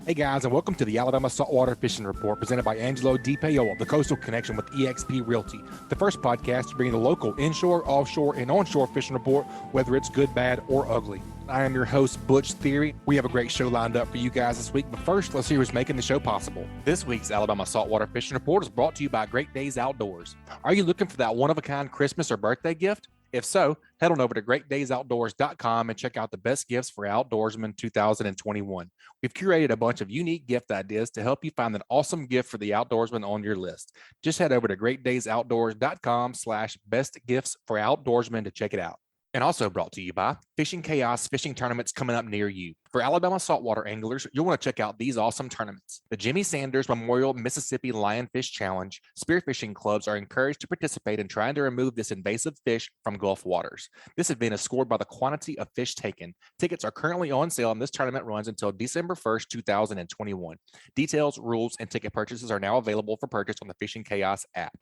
Hey guys, and welcome to the Alabama Saltwater Fishing Report presented by Angelo, DePaola, the Coastal Connection with eXp Realty, the first podcast to bring the local inshore, offshore, and onshore fishing report, whether it's good, bad, or ugly. I am your host, Butch Thierry. We have a great show lined up for you guys this week, but first, let's hear who's making the show possible. This week's Alabama Saltwater Fishing Report is brought to you by Great Days Outdoors. Are you looking for that one-of-a-kind Christmas or birthday gift? If so, head on over to greatdaysoutdoors.com and check out the best gifts for Outdoorsman 2021. We've curated a bunch of unique gift ideas to help you find an awesome gift for the Outdoorsman on your list. Just head over to greatdaysoutdoors.com/best gifts for Outdoorsman to check it out. And also brought to you by Fishing Chaos fishing tournaments coming up near you. For Alabama saltwater anglers, you'll want to check out these awesome tournaments. The Jimmy Sanders Memorial Mississippi Lionfish Challenge. Spearfishing clubs are encouraged to participate in trying to remove this invasive fish from Gulf waters. This event is scored by the quantity of fish taken. Tickets are currently on sale, and this tournament runs until December 1st, 2021. Details, rules, and ticket purchases are now available for purchase on the Fishing Chaos app.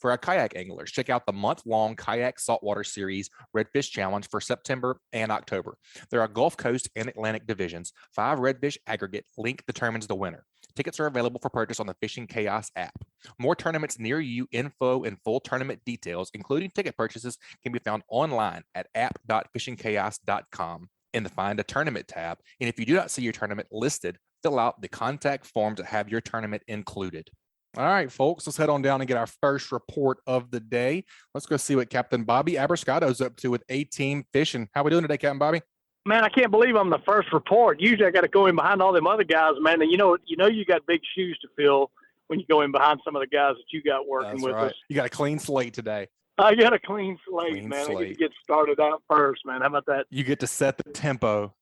For our kayak anglers, check out the month-long Kayak Saltwater Series Redfish Challenge for September and October. There are Gulf Coast and Atlantic divisions. 5 redfish aggregate link determines the winner. Tickets are available for purchase on the Fishing Chaos app. More tournaments near you, info, and full tournament details, including ticket purchases, can be found online at app.fishingchaos.com in the Find a Tournament tab. And if you do not see your tournament listed, fill out the contact forms that have your tournament included. All right, folks, let's head on down and get our first report of the day. Let's go see what Captain Bobby Abruscato is up to with A-Team Fishing. How we doing today, Captain Bobby? Man, I can't believe I'm the first report. Usually I got to go in behind all them other guys, man. And you know you got big shoes to fill when you go in behind some of the guys that you got working That's with right. us. You got a clean slate today. I got a clean slate, man. I get to get started out first, man. How about that? You get to set the tempo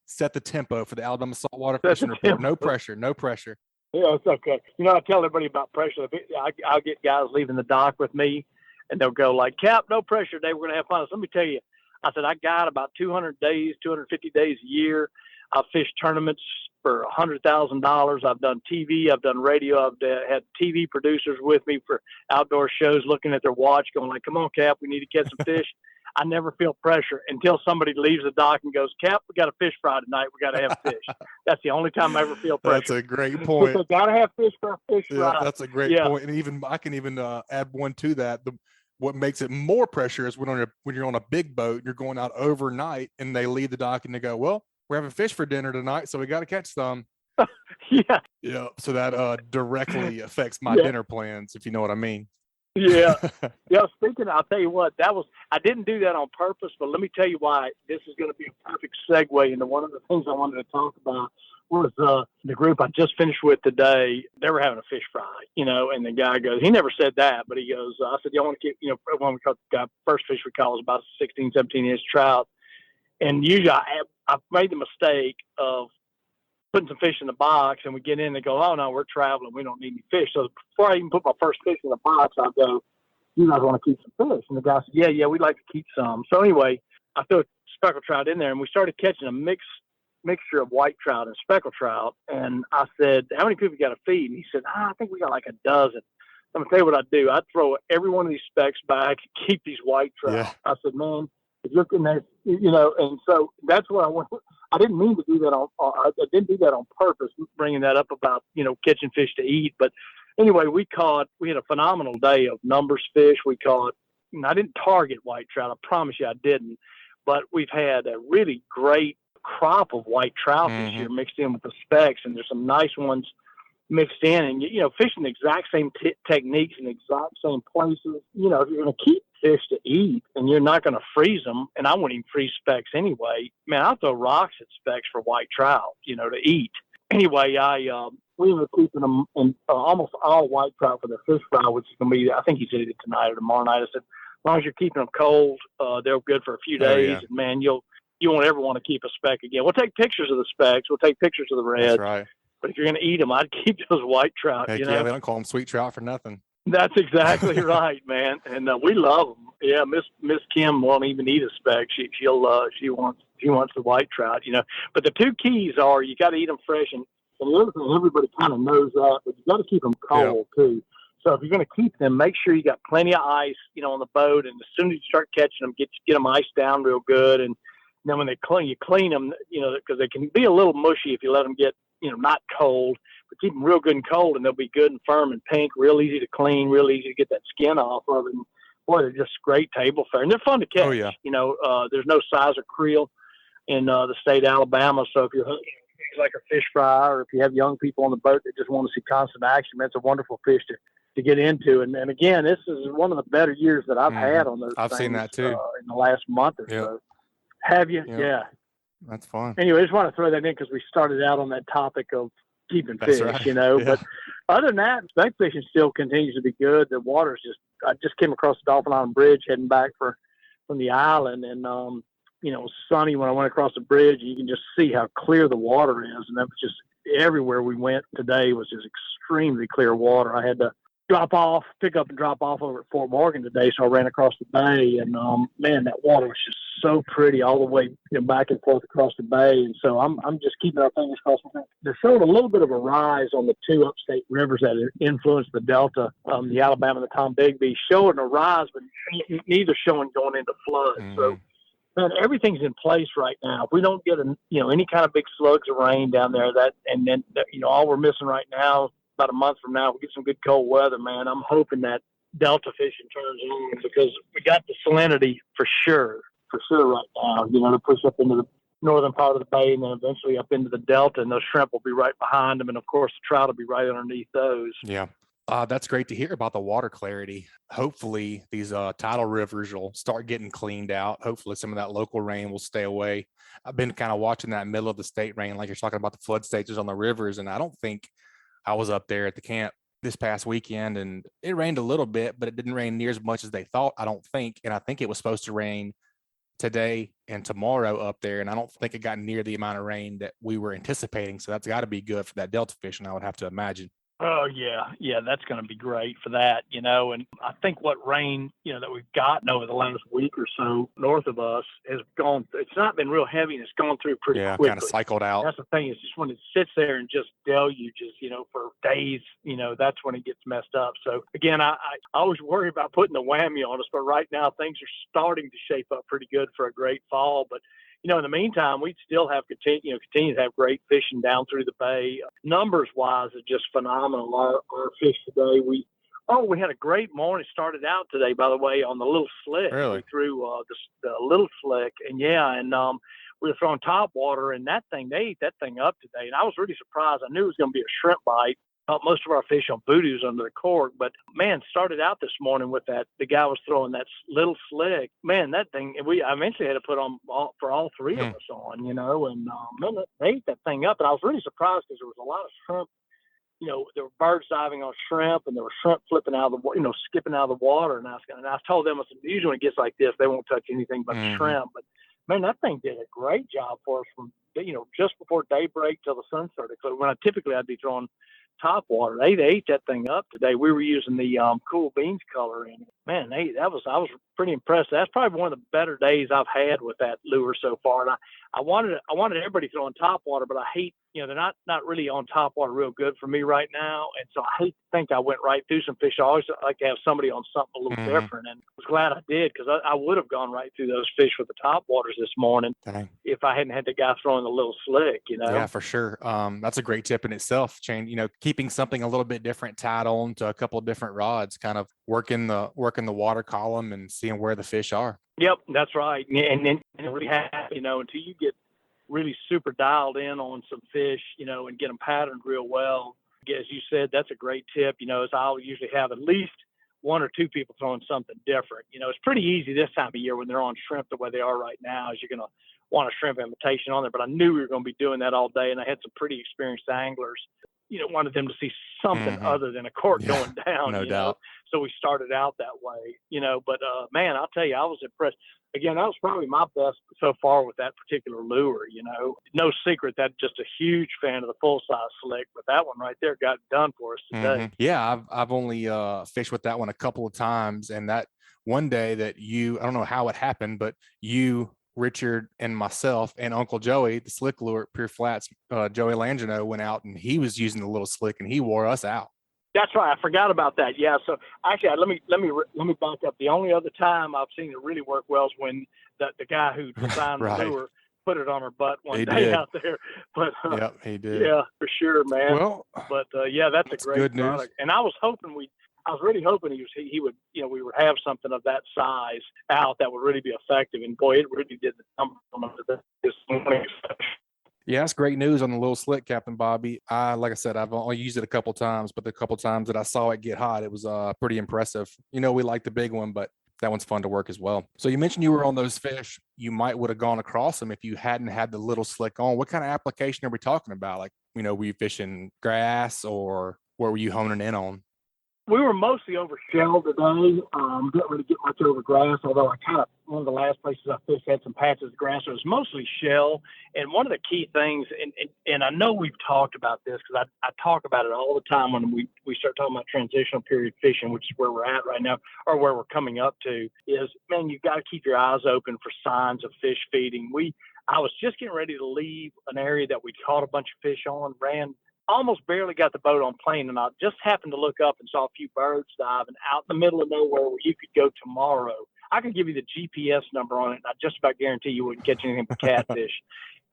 for the Alabama Saltwater Fishing Report. No pressure. Yeah, it's okay. You know, I tell everybody about pressure. I'll get guys leaving the dock with me, and they'll go like, Cap, no pressure today. We're going to have fun. So let me tell you, I said, I got about 200 days, 250 days a year. I've fished tournaments for $100,000. I've done TV. I've done radio. I've had TV producers with me for outdoor shows looking at their watch going like, come on, Cap, we need to catch some fish. I never feel pressure until somebody leaves the dock and goes, Cap, we got a fish fry tonight. We got to have fish. That's the only time I ever feel pressure. That's a great point. Got to have fish for a fish fry. That's a great point. And I can even add one to that. What makes it more pressure is when you're on a big boat, you're going out overnight, and they leave the dock and they go, well, we're having fish for dinner tonight, so we got to catch some. Yeah. So that directly affects my dinner plans, if you know what I mean. Yeah. Speaking, I'll tell you what, I didn't do that on purpose, but let me tell you why. This is going to be a perfect segue into one of the things I wanted to talk about was the group I just finished with today. They were having a fish fry, and the guy goes, he never said that, but he goes, I said, you want to keep, when we caught the first fish we caught was about 16, 17 inch trout. And usually I've made the mistake of putting some fish in the box, and we get in and they go, oh no, we're traveling. We don't need any fish. So before I even put my first fish in the box, I go, you guys want to keep some fish? And the guy said, yeah, we'd like to keep some. So anyway, I threw a speckled trout in there, and we started catching a mixture of white trout and speckled trout. And I said, how many people you got to feed? And he said, I think we got like a dozen. I'm going to tell you what I'd do. I'd throw every one of these specks back and keep these white trout. Yeah. I said, man, if you're in there, and so that's what I want. I didn't mean to do that I didn't do that on purpose, bringing that up about, catching fish to eat. But anyway, we had a phenomenal day of numbers fish. We caught, I didn't target white trout. I promise you I didn't. But we've had a really great crop of white trout this year mixed in with the specks, and there's some nice ones mixed in, and fishing the exact same techniques in the exact same places. If you're going to keep fish to eat and you're not going to freeze them, and I wouldn't even freeze specks anyway, man, I'll throw rocks at specks for white trout, to eat. Anyway, we were keeping them in almost all white trout for the fish fry, which is going to be, I think he said it tonight or tomorrow night. I said, as long as you're keeping them cold, they're good for a few days, and man, you won't ever want to keep a speck again. We'll take pictures of the specks. We'll take pictures of the reds. That's right. But if you're going to eat them, I'd keep those white trout. Heck yeah, they don't call them sweet trout for nothing. That's exactly right, man. And we love them. Yeah, Miss Kim won't even eat a speck. She wants the white trout. But the two keys are you got to eat them fresh, and the other thing everybody kind of knows that, but you got to keep them cold too. So if you're going to keep them, make sure you got plenty of ice, on the boat. And as soon as you start catching them, get them iced down real good. And then when you clean them, because they can be a little mushy if you let them get, not cold, but keep them real good and cold, and they'll be good and firm and pink, real easy to clean, real easy to get that skin off of. And boy, they're just great table fare, and they're fun to catch. Oh, yeah. There's no size of creel in the state of Alabama, so if you're hunting things like a fish fry, or if you have young people on the boat that just want to see constant action, that's a wonderful fish to get into. And again, this is one of the better years that I've had on those I've things, seen that too in the last month or so. Have you? Yep. Yeah. That's fun. Anyway, I just want to throw that in because we started out on that topic of keeping fish, right. But other than that, speck fishing still continues to be good. The water's I just came across the Dolphin Island Bridge heading back from the island, and it was sunny when I went across the bridge. You can just see how clear the water is, and that was just everywhere we went today was just extremely clear water. I had to pick up and drop off over at Fort Morgan today, so I ran across the bay, and man, that water was just so pretty all the way back and forth across the bay. And so I'm just keeping our fingers crossed. They're showing a little bit of a rise on the two upstate rivers that influence the Delta, the Alabama and the Tom Bigby, showing a rise, but neither showing going into flood. So man, everything's in place right now. If we don't get any kind of big slugs of rain down there, all we're missing right now, about a month from now, we get some good cold weather, man. I'm hoping that Delta fishing turns on, because we got the salinity for sure right now, to push up into the northern part of the bay and then eventually up into the Delta, and those shrimp will be right behind them. And of course, the trout will be right underneath those. Yeah. That's great to hear about the water clarity. Hopefully these tidal rivers will start getting cleaned out. Hopefully some of that local rain will stay away. I've been kind of watching that middle of the state rain, like you're talking about the flood stages on the rivers. And I don't think I was up there at the camp this past weekend, and it rained a little bit, but it didn't rain near as much as they thought, I don't think. And I think it was supposed to rain today and tomorrow up there, and I don't think it got near the amount of rain that we were anticipating. So that's got to be good for that Delta fishing, I would have to imagine. Oh, yeah, that's going to be great for that, and I think what rain, that we've gotten over the last week or so north of us has gone, it's not been real heavy, and it's gone through pretty quickly. Kind of cycled out. That's the thing, is just when it sits there and just deluges, for days, that's when it gets messed up. So again, I always worry about putting the whammy on us, but right now things are starting to shape up pretty good for a great fall. But in the meantime, we'd still have continue to have great fishing down through the bay. Numbers wise, it's just phenomenal. Our fish today, we had a great morning. Started out today, by the way, on the little slick. Really? We threw the little slick, and we were throwing top water, and they ate that thing up today. And I was really surprised. I knew it was going to be a shrimp bite. Most of our fish on voodoo's under the cork, but man, started out this morning with that. The guy was throwing that little slick. Man, that thing, I eventually had to put on for all three of us on, and man, they ate that thing up. And I was really surprised because there was a lot of shrimp. There were birds diving on shrimp, and there were shrimp flipping out of the, skipping out of the water. And I told them, usually when it gets like this, they won't touch anything but shrimp. But man, that thing did a great job for us from, just before daybreak till the sun started. So when I'd be throwing top water, they ate that thing up today. We were using the cool beans color in it. Man, I was pretty impressed. That's probably one of the better days I've had with that lure so far. And I wanted everybody throwing top water, but I hate, they're not really on top water real good for me right now. And so I hate to think I went right through some fish. I always like to have somebody on something a little different, and I was glad I did, because I would have gone right through those fish with the top waters this morning. Dang. If I hadn't had the guy throwing the little slick, Yeah, for sure. That's a great tip in itself. Keeping something a little bit different tied on to a couple of different rods, kind of working the water column and seeing where the fish are. Yep, that's right. And then really until you get really super dialed in on some fish, and get them patterned real well. As you said, that's a great tip. As I'll usually have at least one or two people throwing something different. It's pretty easy this time of year when they're on shrimp the way they are right now, is you're going to want a shrimp imitation on there. But I knew we were going to be doing that all day, and I had some pretty experienced anglers. Wanted them to see something other than a cork going down. No doubt. So we started out that way, But man, I'll tell you, I was impressed. Again, that was probably my best so far with that particular lure. No secret that just a huge fan of the full size slick, but that one right there got done for us today. Yeah, I've only fished with that one a couple of times, and that one day that I don't know how it happened, but you, Richard, and myself and Uncle Joey, the slick lure at Pure Flats, Joey Langino, went out, and he was using the little slick, and he wore us out. That's right. I forgot about that. Yeah. So actually, let me back up. The only other time I've seen it really work well is when the guy who designed the lure put it on her butt one He day did. out there. But Yep, he did. yeah, for sure, man. Well, But yeah, that's a great good news. product. And I was really hoping he would, we would have something of that size out that would really be effective. And boy, it really did the number this morning. Yeah, that's great news on the little slick, Captain Bobby. Like I said, I've only used it a couple times, but the couple times that I saw it get hot, it was pretty impressive. We like the big one, but that one's fun to work as well. So you mentioned you were on those fish. You might would have gone across them if you hadn't had the little slick on. What kind of application are we talking about? Like, were you fishing grass, or what were you honing in on? We were mostly over shell today. Didn't really get much over grass, although one of the last places I fished had some patches of grass. So it was mostly shell. And one of the key things, and I know we've talked about this because I talk about it all the time when we start talking about transitional period fishing, which is where we're at right now, or where we're coming up to, is, man, you've got to keep your eyes open for signs of fish feeding. I was just getting ready to leave an area that we caught a bunch of fish on, almost barely got the boat on plane, and I just happened to look up and saw a few birds diving out in the middle of nowhere where you could go tomorrow. I could give you the GPS number on it, and I just about guarantee you wouldn't catch anything but catfish.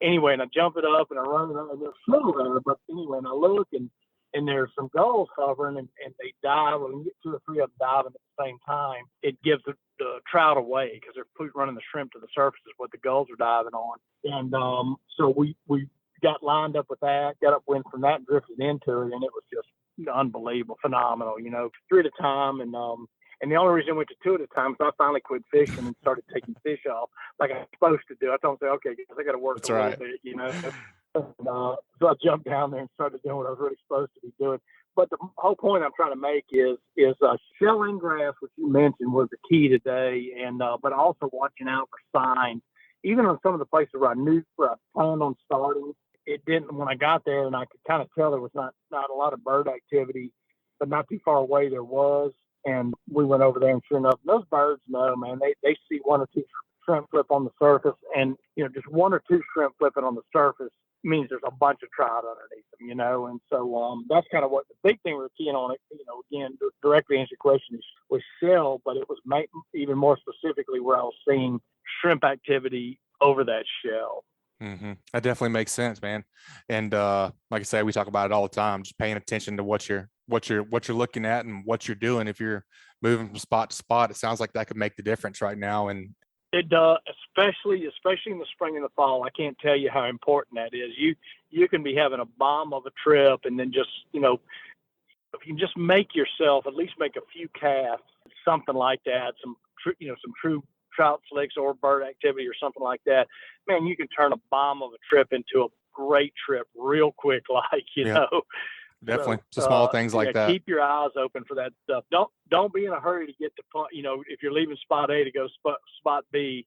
Anyway, and I jump it up and I run it up, and there's flow there. But anyway, and I look, and there's some gulls hovering, and they dive. When you get 2 or 3 of them diving at the same time, it gives the trout away because they're running the shrimp to the surface is what the gulls are diving on. And so we got lined up with that, got upwind from that, and drifted into it, and it was just unbelievable, phenomenal, 3 at a time. And the only reason I went to 2 at a time is I finally quit fishing and started taking fish off like I'm supposed to do. I told them, okay, guys, I got to work That's a little right. bit, And, so I jumped down there and started doing what I was really supposed to be doing. But the whole point I'm trying to make is shell and grass, which you mentioned, was the key today, and but also watching out for signs. Even on some of the places where I planned on starting, it didn't. When I got there, and I could kind of tell there was not a lot of bird activity, but not too far away there was. And we went over there, and sure enough, those birds know, man. They see 1 or 2 shrimp flip on the surface, and just 1 or 2 shrimp flipping on the surface means there's a bunch of trout underneath them, And so that's kind of what the big thing we're keying on. It, again, directly answer your question was shell, but it was even more specifically where I was seeing shrimp activity over that shell. Mm-hmm. That definitely makes sense, man. And like I say, we talk about it all the time. Just paying attention to what you're looking at and what you're doing. If you're moving from spot to spot, it sounds like that could make the difference right now. And it does, especially in the spring and the fall. I can't tell you how important that is. You can be having a bomb of a trip, and then just if you just make yourself at least make a few casts, something like that, some true trout slicks or bird activity or something like that, man, you can turn a bomb of a trip into a great trip real quick, like, know. Definitely. So small things like that. Keep your eyes open for that stuff. Don't be in a hurry to get to, if you're leaving spot A to go spot B,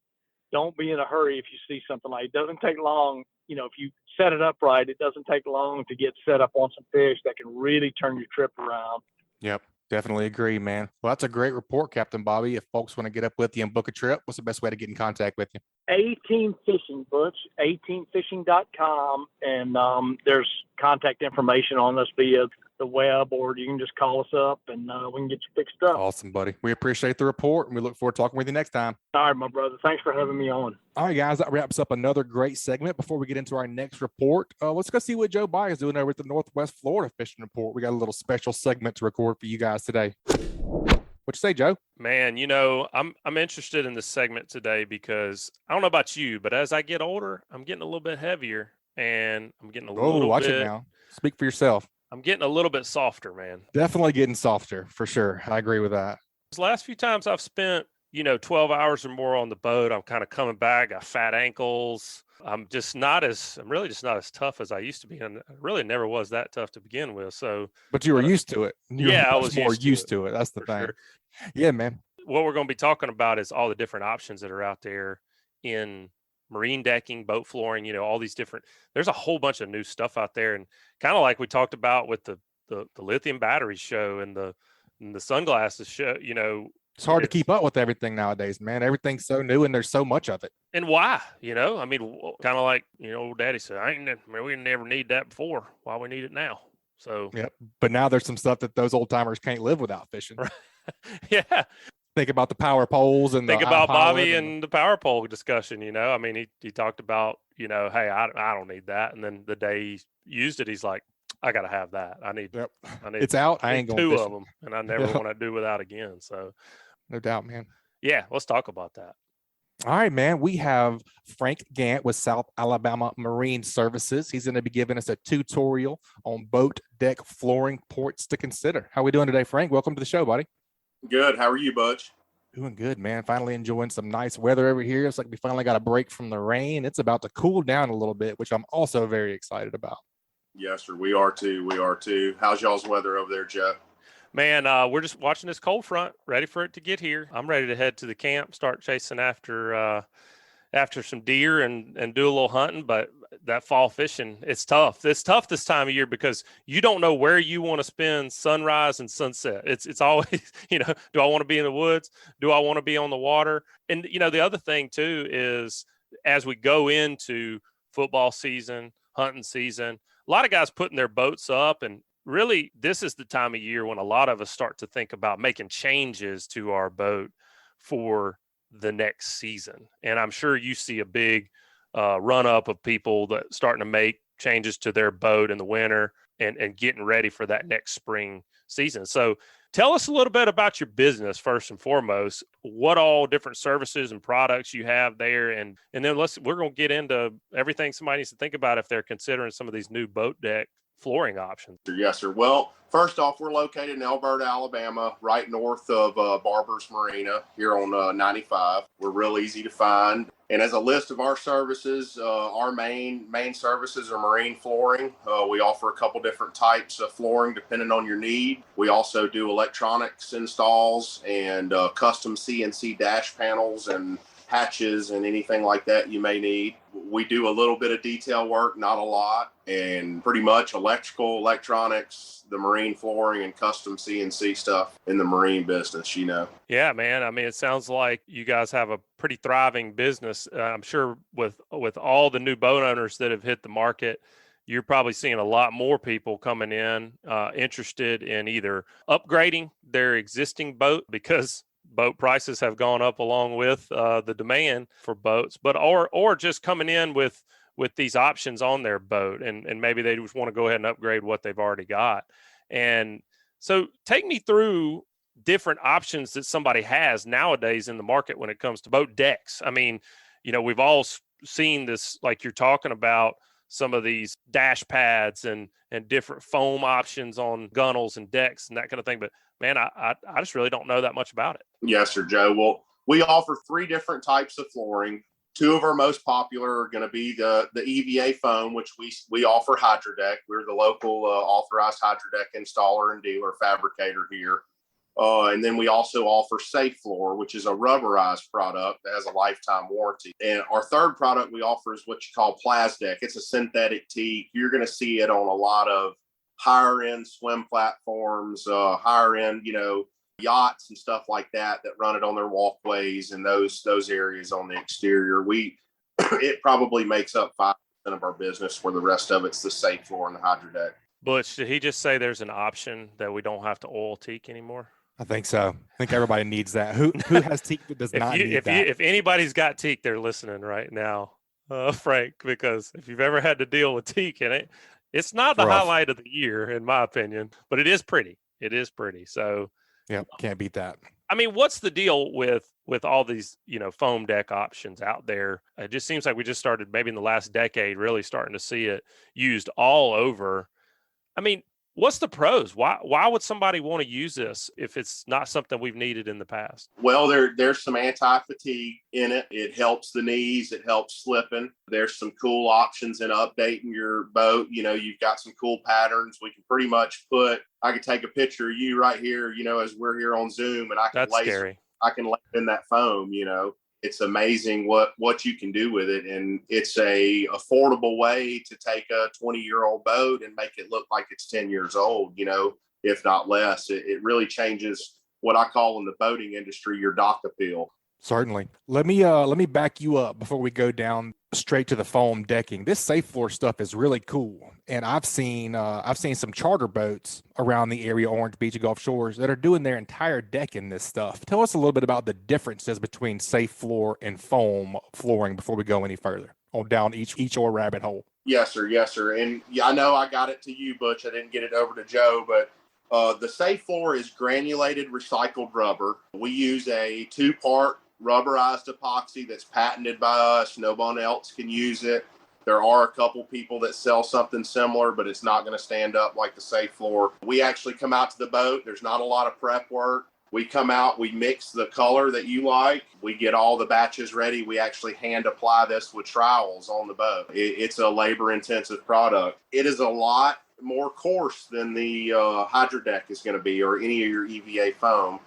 don't be in a hurry if you see something like it. Doesn't take long. If you set it up right, it doesn't take long to get set up on some fish that can really turn your trip around. Yep. Definitely agree, man. Well, that's a great report, Captain Bobby. If folks want to get up with you and book a trip, what's the best way to get in contact with you? A-Team Fishing, Butch, ateamfishing.com. And there's contact information on us via the web, or you can just call us up and we can get you fixed up. Awesome, buddy. We appreciate the report, and we look forward to talking with you next time. All right, my brother. Thanks for having me on. All right, guys, that wraps up another great segment. Before we get into our next report, let's go see what Joe Baya is doing over at the Northwest Florida Fishing Report. We got a little special segment to record for you guys today. What you say, Joe? Man, I'm interested in this segment today because I don't know about you, but as I get older, I'm getting a little bit heavier, and I'm getting a little watch bit. It now. Speak for yourself. I'm getting a little bit softer, man. Definitely getting softer, for sure. I agree with that. These last few times I've spent, 12 hours or more on the boat, I'm kind of coming back, got fat ankles. I'm really just not as tough as I used to be. And I really never was that tough to begin with. So, but you were used to it. I was more used to it. That's the thing. Sure. Yeah, man. What we're going to be talking about is all the different options that are out there in marine decking, boat flooring, all these different, there's a whole bunch of new stuff out there. And kind of like we talked about with the lithium batteries show and the sunglasses show, it's hard to keep up with everything nowadays, man. Everything's so new and there's so much of it. And why, kind of like, old daddy said, we didn't never need that before. Why we need it now? So, yeah, but now there's some stuff that those old timers can't live without fishing. Yeah. Think about the power poles and think about Bobby and the power pole discussion. He talked about hey, I don't need that. And then the day he used it, he's like, I got to have that. I need It's out. I ain't going two fishing. of them, and I never want to do without again. So No doubt, man. yeah, let's talk about that. All right, man. We have Frank Gandt with South Alabama Marine Services. He's going to be giving us a tutorial on boat deck flooring ports to consider. How we doing today, Frank? Welcome to the show, buddy. Good. How are you, Butch? Doing good, man. Finally enjoying some nice weather over here. It's like we finally got a break from the rain. It's about to cool down a little bit, which I'm also very excited about. Yes, sir. We are too. We are too. How's y'all's weather over there, Joe? Man, we're just watching this cold front, ready for it to get here. I'm ready to head to the camp, start chasing after some deer and do a little hunting. But that fall fishing, it's tough. It's tough this time of year because you don't know where you want to spend sunrise and sunset. It's always, do I want to be in the woods? Do I want to be on the water? And, the other thing too is as we go into football season, hunting season, a lot of guys putting their boats up, and really this is the time of year when a lot of us start to think about making changes to our boat for the next season. And I'm sure you see a big run up of people that starting to make changes to their boat in the winter and getting ready for that next spring season. So tell us a little bit about your business first and foremost, what all different services and products you have there. And then we're going to get into everything somebody needs to think about if they're considering some of these new boat deck flooring options. Yes, sir. Well, first off, we're located in Alberta, Alabama, right north of Barber's Marina here on 95. We're real easy to find. And as a list of our services, our main services are marine flooring. We offer a couple different types of flooring depending on your need. We also do electronics installs and custom CNC dash panels and hatches and anything like that you may need. We do a little bit of detail work, not a lot, and pretty much electrical, electronics, the marine flooring, and custom CNC stuff in the marine business, Yeah, man. I mean, it sounds like you guys have a pretty thriving business. I'm sure with all the new boat owners that have hit the market, you're probably seeing a lot more people coming in interested in either upgrading their existing boat because boat prices have gone up along with the demand for boats, but or just coming in with these options on their boat, and maybe they just want to go ahead and upgrade what they've already got. And so take me through different options that somebody has nowadays in the market when it comes to boat decks. I mean, we've all seen this, like you're talking about, some of these dash pads and different foam options on gunnels and decks and that kind of thing. But man, I just really don't know that much about it. Yes, sir, Joe. Well, we offer 3 different types of flooring. 2 of our most popular are going to be the EVA foam, which we offer HydroDeck. We're the local authorized HydroDeck installer and dealer fabricator here. And then we also offer Safe Floor, which is a rubberized product that has a lifetime warranty. And our third product we offer is what you call Plasdeck. It's a synthetic teak. You're going to see it on a lot of higher end swim platforms, higher end, yachts and stuff like that run it on their walkways and those areas on the exterior. It probably makes up 5% of our business, where the rest of it's the Safe Floor and the HydroDeck. Butch, did he just say there's an option that we don't have to oil teak anymore? I think so. I think everybody needs that. Who has teak that does not need that? If anybody's got teak, they're listening right now, Frank, because if you've ever had to deal with teak in it, it's not the highlight of the year, in my opinion, but it is pretty. It is pretty. So yeah, can't beat that. I mean, what's the deal with all these, foam deck options out there? It just seems like we just started maybe in the last decade really starting to see it used all over. I mean, what's the pros? Why would somebody want to use this if it's not something we've needed in the past? Well, there's some anti-fatigue in it. It helps the knees. It helps slipping. There's some cool options in updating your boat. You've got some cool patterns. We can pretty much I could take a picture of you right here, as we're here on Zoom, and I can lay in that foam, It's amazing what you can do with it. And it's a affordable way to take a 20-year-old boat and make it look like it's 10 years old, if not less. It really changes what I call in the boating industry, your dock appeal. Certainly. Let me back you up before we go down straight to the foam decking. This Safe Floor stuff is really cool. And I've seen some charter boats around the area, Orange Beach and Gulf Shores, that are doing their entire deck in this stuff. Tell us a little bit about the differences between Safe Floor and foam flooring before we go any further on down each or rabbit hole. Yes, sir. Yes, sir. And yeah, I know I got it to you, Butch. I didn't get it over to Joe, but the safe floor is granulated recycled rubber. We use a 2-part rubberized epoxy that's patented by us. No one else can use it. There are a couple people that sell something similar, but it's not going to stand up like the safe floor. We actually come out to the boat. There's not a lot of prep work. We come out, we mix the color that you like. We get all the batches ready. We actually hand apply this with trowels on the boat. It's a labor intensive product. It is a lot more coarse than the Hydro Deck is going to be, or any of your EVA foam.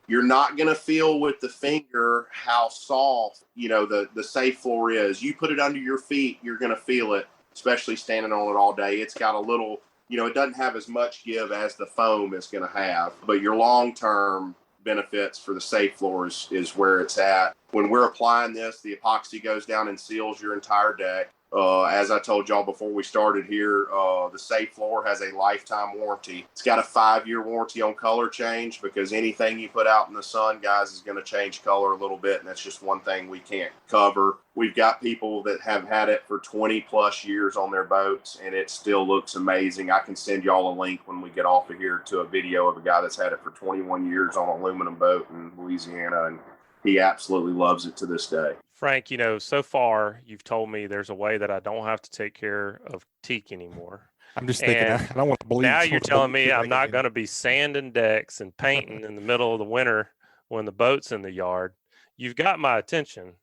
You're not going to feel with the finger how soft, the safe floor is. You put it under your feet, you're going to feel it, especially standing on it all day. It's got a little, it doesn't have as much give as the foam is going to have, but your long-term benefits for the safe floor is where it's at. When we're applying this, the epoxy goes down and seals your entire deck. As I told y'all before we started here, the safe floor has a lifetime warranty. It's got a 5-year warranty on color change, because anything you put out in the sun, guys, is going to change color a little bit, and that's just one thing we can't cover. We've got people that have had it for 20 plus years on their boats, and it still looks amazing. I can send y'all a link when we get off of here to a video of a guy that's had it for 21 years on an aluminum boat in Louisiana, and he absolutely loves it to this day. Frank, so far you've told me there's a way that I don't have to take care of teak anymore. I'm just thinking, I don't want to believe. Now you're telling me I'm not going to be sanding decks and painting in the middle of the winter when the boat's in the yard. You've got my attention.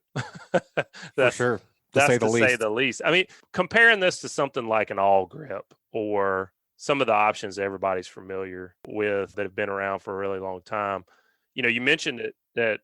For sure. That's to say the least. I mean, comparing this to something like an all grip or some of the options everybody's familiar with that have been around for a really long time. You mentioned that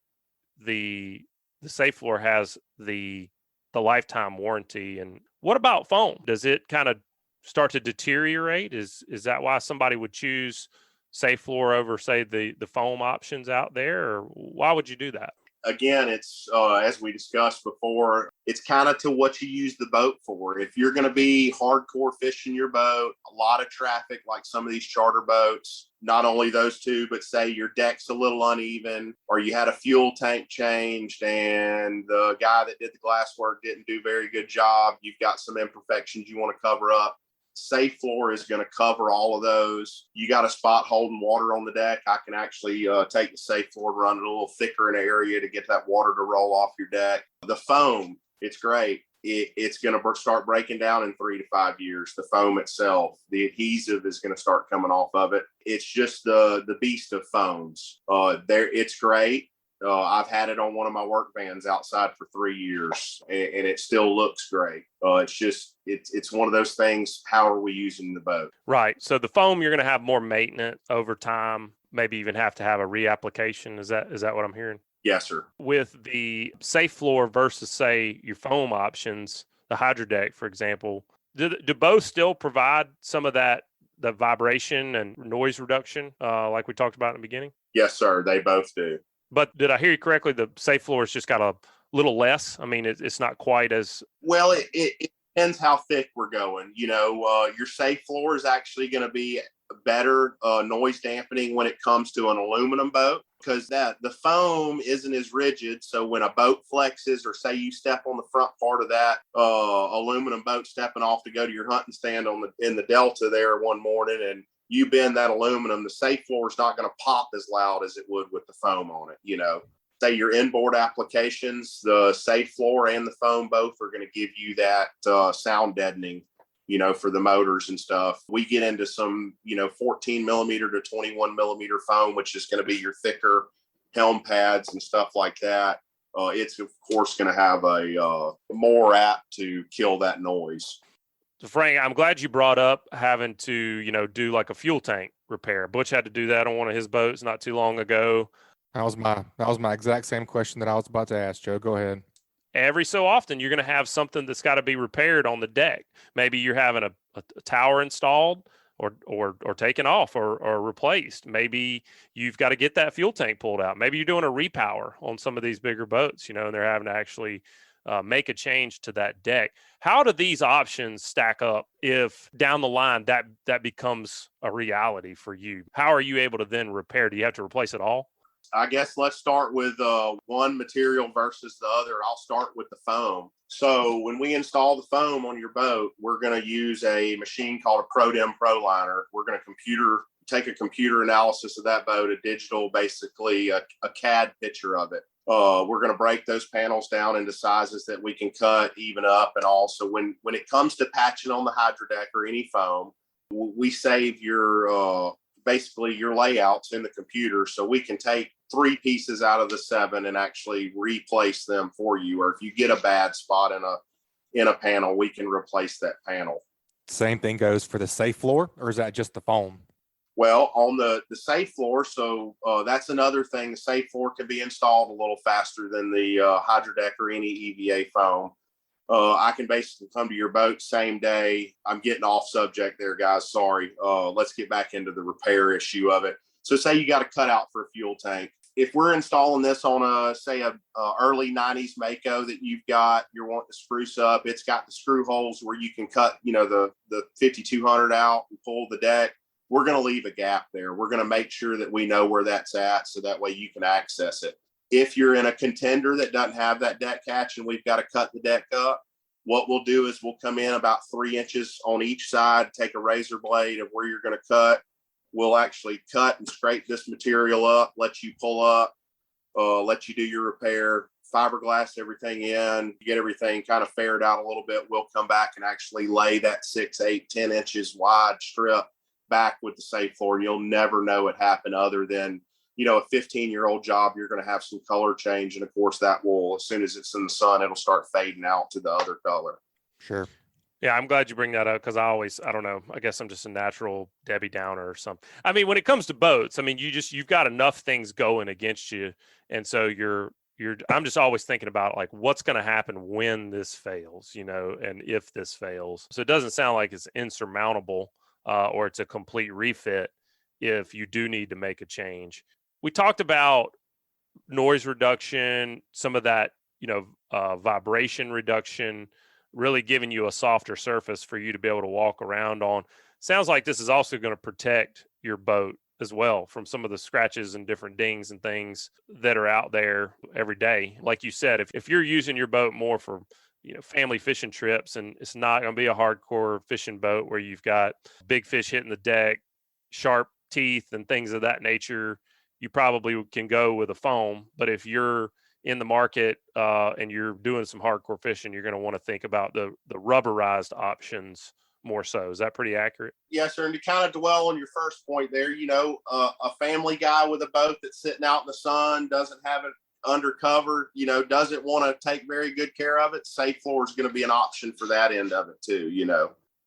the safe floor has the lifetime warranty. And what about foam? Does it kind of start to deteriorate? Is that why somebody would choose safe floor over, say, the foam options out there? Or why would you do that? Again, it's as we discussed before, it's kind of to what you use the boat for. If you're going to be hardcore fishing your boat, a lot of traffic, like some of these charter boats, not only those two, but say your deck's a little uneven, or you had a fuel tank changed and the guy that did the glass work didn't do a very good job, you've got some imperfections you want to cover up. Safe floor is going to cover all of those. You got a spot holding water on the deck, I can actually take the safe floor and run it a little thicker in an area to get that water to roll off your deck. The foam, it's great. It's going to start breaking down in 3 to 5 years. The foam itself, the adhesive is going to start coming off of it. It's just the beast of foams. It's great. I've had it on one of my work vans outside for 3 years, and it still looks great. It's one of those things. How are we using the boat? Right. So the foam, you're going to have more maintenance over time, maybe even have to have a reapplication. Is that what I'm hearing? Yes, sir. With the safe floor versus, say, your foam options, the Hydro Deck, for example, do both still provide some of the vibration and noise reduction like we talked about in the beginning? Yes, sir. They both do. But did I hear you correctly? The safe floor has just got a little less. I mean, it's not quite as well. It depends how thick we're going. Your safe floor is actually going to be better noise dampening when it comes to an aluminum boat, because the foam isn't as rigid. So when a boat flexes, or say you step on the front part of that aluminum boat stepping off to go to your hunting stand in the Delta there one morning, and you bend that aluminum, the safe floor is not going to pop as loud as it would with the foam on it. Say your inboard applications, the safe floor and the foam both are going to give you that sound deadening, for the motors and stuff. We get into some, 14 millimeter to 21 millimeter foam, which is going to be your thicker helm pads and stuff like that. It's of course going to have a more apt to kill that noise. So Frank, I'm glad you brought up having to, do like a fuel tank repair. Butch had to do that on one of his boats not too long ago. That was my exact same question that I was about to ask, Joe. Go ahead. Every so often, you're going to have something that's got to be repaired on the deck. Maybe you're having a tower installed or taken off or replaced. Maybe you've got to get that fuel tank pulled out. Maybe you're doing a repower on some of these bigger boats, and they're having to actually make a change to that deck. How do these options stack up if down the line that becomes a reality for you? How are you able to then repair? Do you have to replace it all? I guess let's start with one material versus the other. I'll start with the foam. So when we install the foam on your boat, we're going to use a machine called a ProDim ProLiner. We're going to take a computer analysis of that boat, a digital, basically a CAD picture of it. We're going to break those panels down into sizes that we can cut, even up, and all. So when it comes to patching on the hydro deck or any foam, we save your basically your layouts in the computer, so we can take 3 pieces out of the 7 and actually replace them for you. Or if you get a bad spot in a panel, we can replace that panel. Same thing goes for the safe floor, or is that just the foam? Well, on the safe floor, so that's another thing. The safe floor can be installed a little faster than the hydro deck or any EVA foam. I can basically come to your boat same day. I'm getting off subject there, guys. Sorry. Let's get back into the repair issue of it. So say you got a cutout for a fuel tank. If we're installing this on a early 90s Mako that you're wanting to spruce up, it's got the screw holes where you can cut, the 5200 out and pull the deck. We're going to leave a gap there. We're going to make sure that we know where that's at, so that way you can access it. If you're in a contender that doesn't have that deck catch and we've got to cut the deck up, what we'll do is we'll come in about 3 inches on each side, take a razor blade of where you're going to cut. We'll actually cut and scrape this material up, let you pull up, let you do your repair, fiberglass everything in, get everything kind of fared out a little bit. We'll come back and actually lay that 6, 8, 10 inches wide strip back with the safe floor. And you'll never know it happened, other than a 15-year-old job, you're going to have some color change. And of course that will, as soon as it's in the sun, it'll start fading out to the other color. Sure. Yeah, I'm glad you bring that up, because I don't know, I guess I'm just a natural Debbie Downer or something. I mean, when it comes to boats, I mean, you've got enough things going against you. And so I'm just always thinking about, like, what's going to happen when this fails, and if this fails. So it doesn't sound like it's insurmountable or it's a complete refit if you do need to make a change. We talked about noise reduction, some of that, vibration reduction, really giving you a softer surface for you to be able to walk around on. Sounds like this is also going to protect your boat as well from some of the scratches and different dings and things that are out there every day. Like you said, if you're using your boat more for, family fishing trips, and it's not going to be a hardcore fishing boat where you've got big fish hitting the deck, sharp teeth and things of that nature, you probably can go with a foam. But if you're in the market and you're doing some hardcore fishing, you're going to want to think about the rubberized options more so. Is that pretty accurate? Yes, sir. And to kind of dwell on your first point there, a family guy with a boat that's sitting out in the sun, doesn't have it undercover, doesn't want to take very good care of it, safe floor is going to be an option for that end of it too,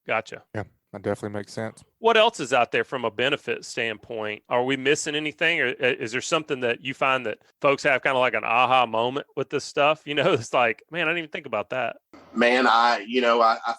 Gotcha. Yeah, that definitely makes sense. What else is out there from a benefit standpoint? Are we missing anything, or is there something that you find that folks have kind of like an aha moment with this stuff? It's like, man, I didn't even think about that. Man, I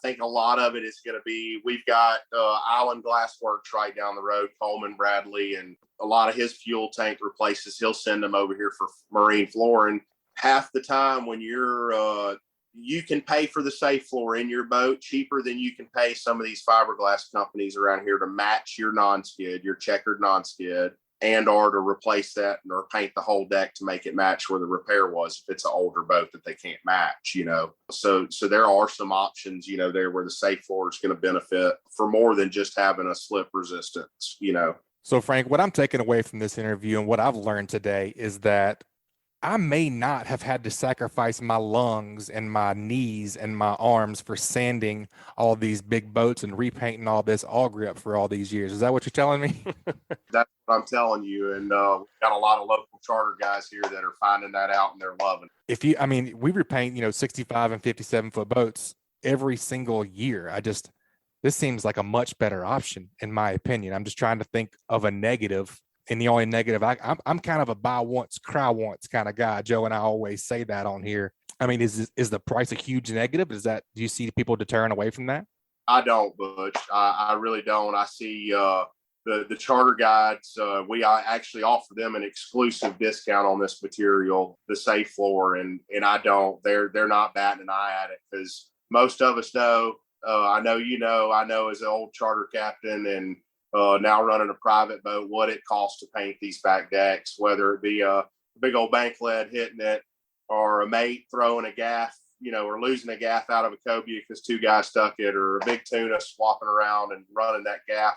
think a lot of it is going to be, we've got Island Glassworks right down the road, Coleman Bradley, and a lot of his fuel tank replaces. He'll send them over here for marine flooring. Half the time when you can pay for the safe floor in your boat cheaper than you can pay some of these fiberglass companies around here to match your non-skid, your checkered non-skid, and or to replace that or paint the whole deck to make it match where the repair was if it's an older boat that they can't match, So there are some options, there where the safe floor is going to benefit for more than just having a slip resistance, So Frank, what I'm taking away from this interview and what I've learned today is that I may not have had to sacrifice my lungs and my knees and my arms for sanding all these big boats and repainting all this all grip for all these years. Is that what you're telling me? That's what I'm telling you. And we've got a lot of local charter guys here that are finding that out and they're loving it. We repaint, 65 and 57 foot boats every single year. This seems like a much better option in my opinion. I'm just trying to think of a negative. And the only negative, I'm kind of a buy once, cry once kind of guy. Joe and I always say that on here. I mean, is the price a huge negative? Do you see people deterring away from that? I don't, Butch. I really don't. I see the charter guides. We actually offer them an exclusive discount on this material, the safe floor, and I don't. They're not batting an eye at it because most of us know. I know I know as an old charter captain and now running a private boat, what it costs to paint these back decks, whether it be a big old bank lead hitting it or a mate throwing a gaff, or losing a gaff out of a cobia because two guys stuck it, or a big tuna swapping around and running that gaff,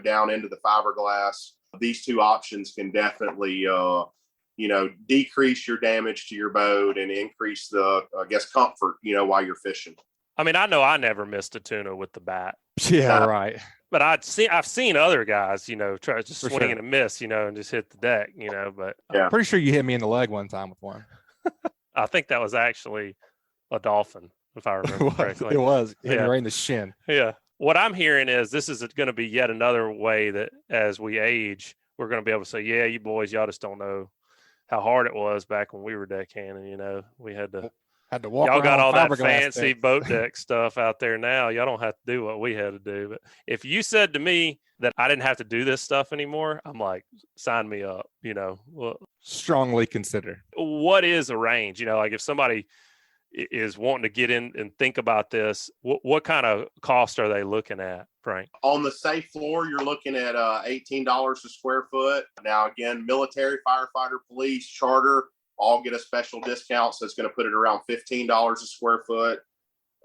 down into the fiberglass. These two options can definitely, decrease your damage to your boat and increase the, comfort, while you're fishing. I mean, I know I never missed a tuna with the bat. Yeah, right. But I've seen other guys, try to swing sure. and a miss, and just hit the deck, but I'm pretty sure you hit me in the leg one time with one. I think that was actually a dolphin, if I remember correctly. It was. Hit me right in the shin. Yeah. What I'm hearing is this is going to be yet another way that as we age, we're going to be able to say, yeah, you boys, y'all just don't know how hard it was back when we were deckhanding, we had to walk. Y'all got all that fancy boat deck stuff out there now. Y'all don't have to do what we had to do. But if you said to me that I didn't have to do this stuff anymore, I'm like, sign me up, Well, strongly consider. What is a range? Like if somebody is wanting to get in and think about this, what kind of cost are they looking at, Frank? On the safe floor, you're looking at $18 a square foot. Now, again, military, firefighter, police, charter, all get a special discount. So it's going to put it around $15 a square foot.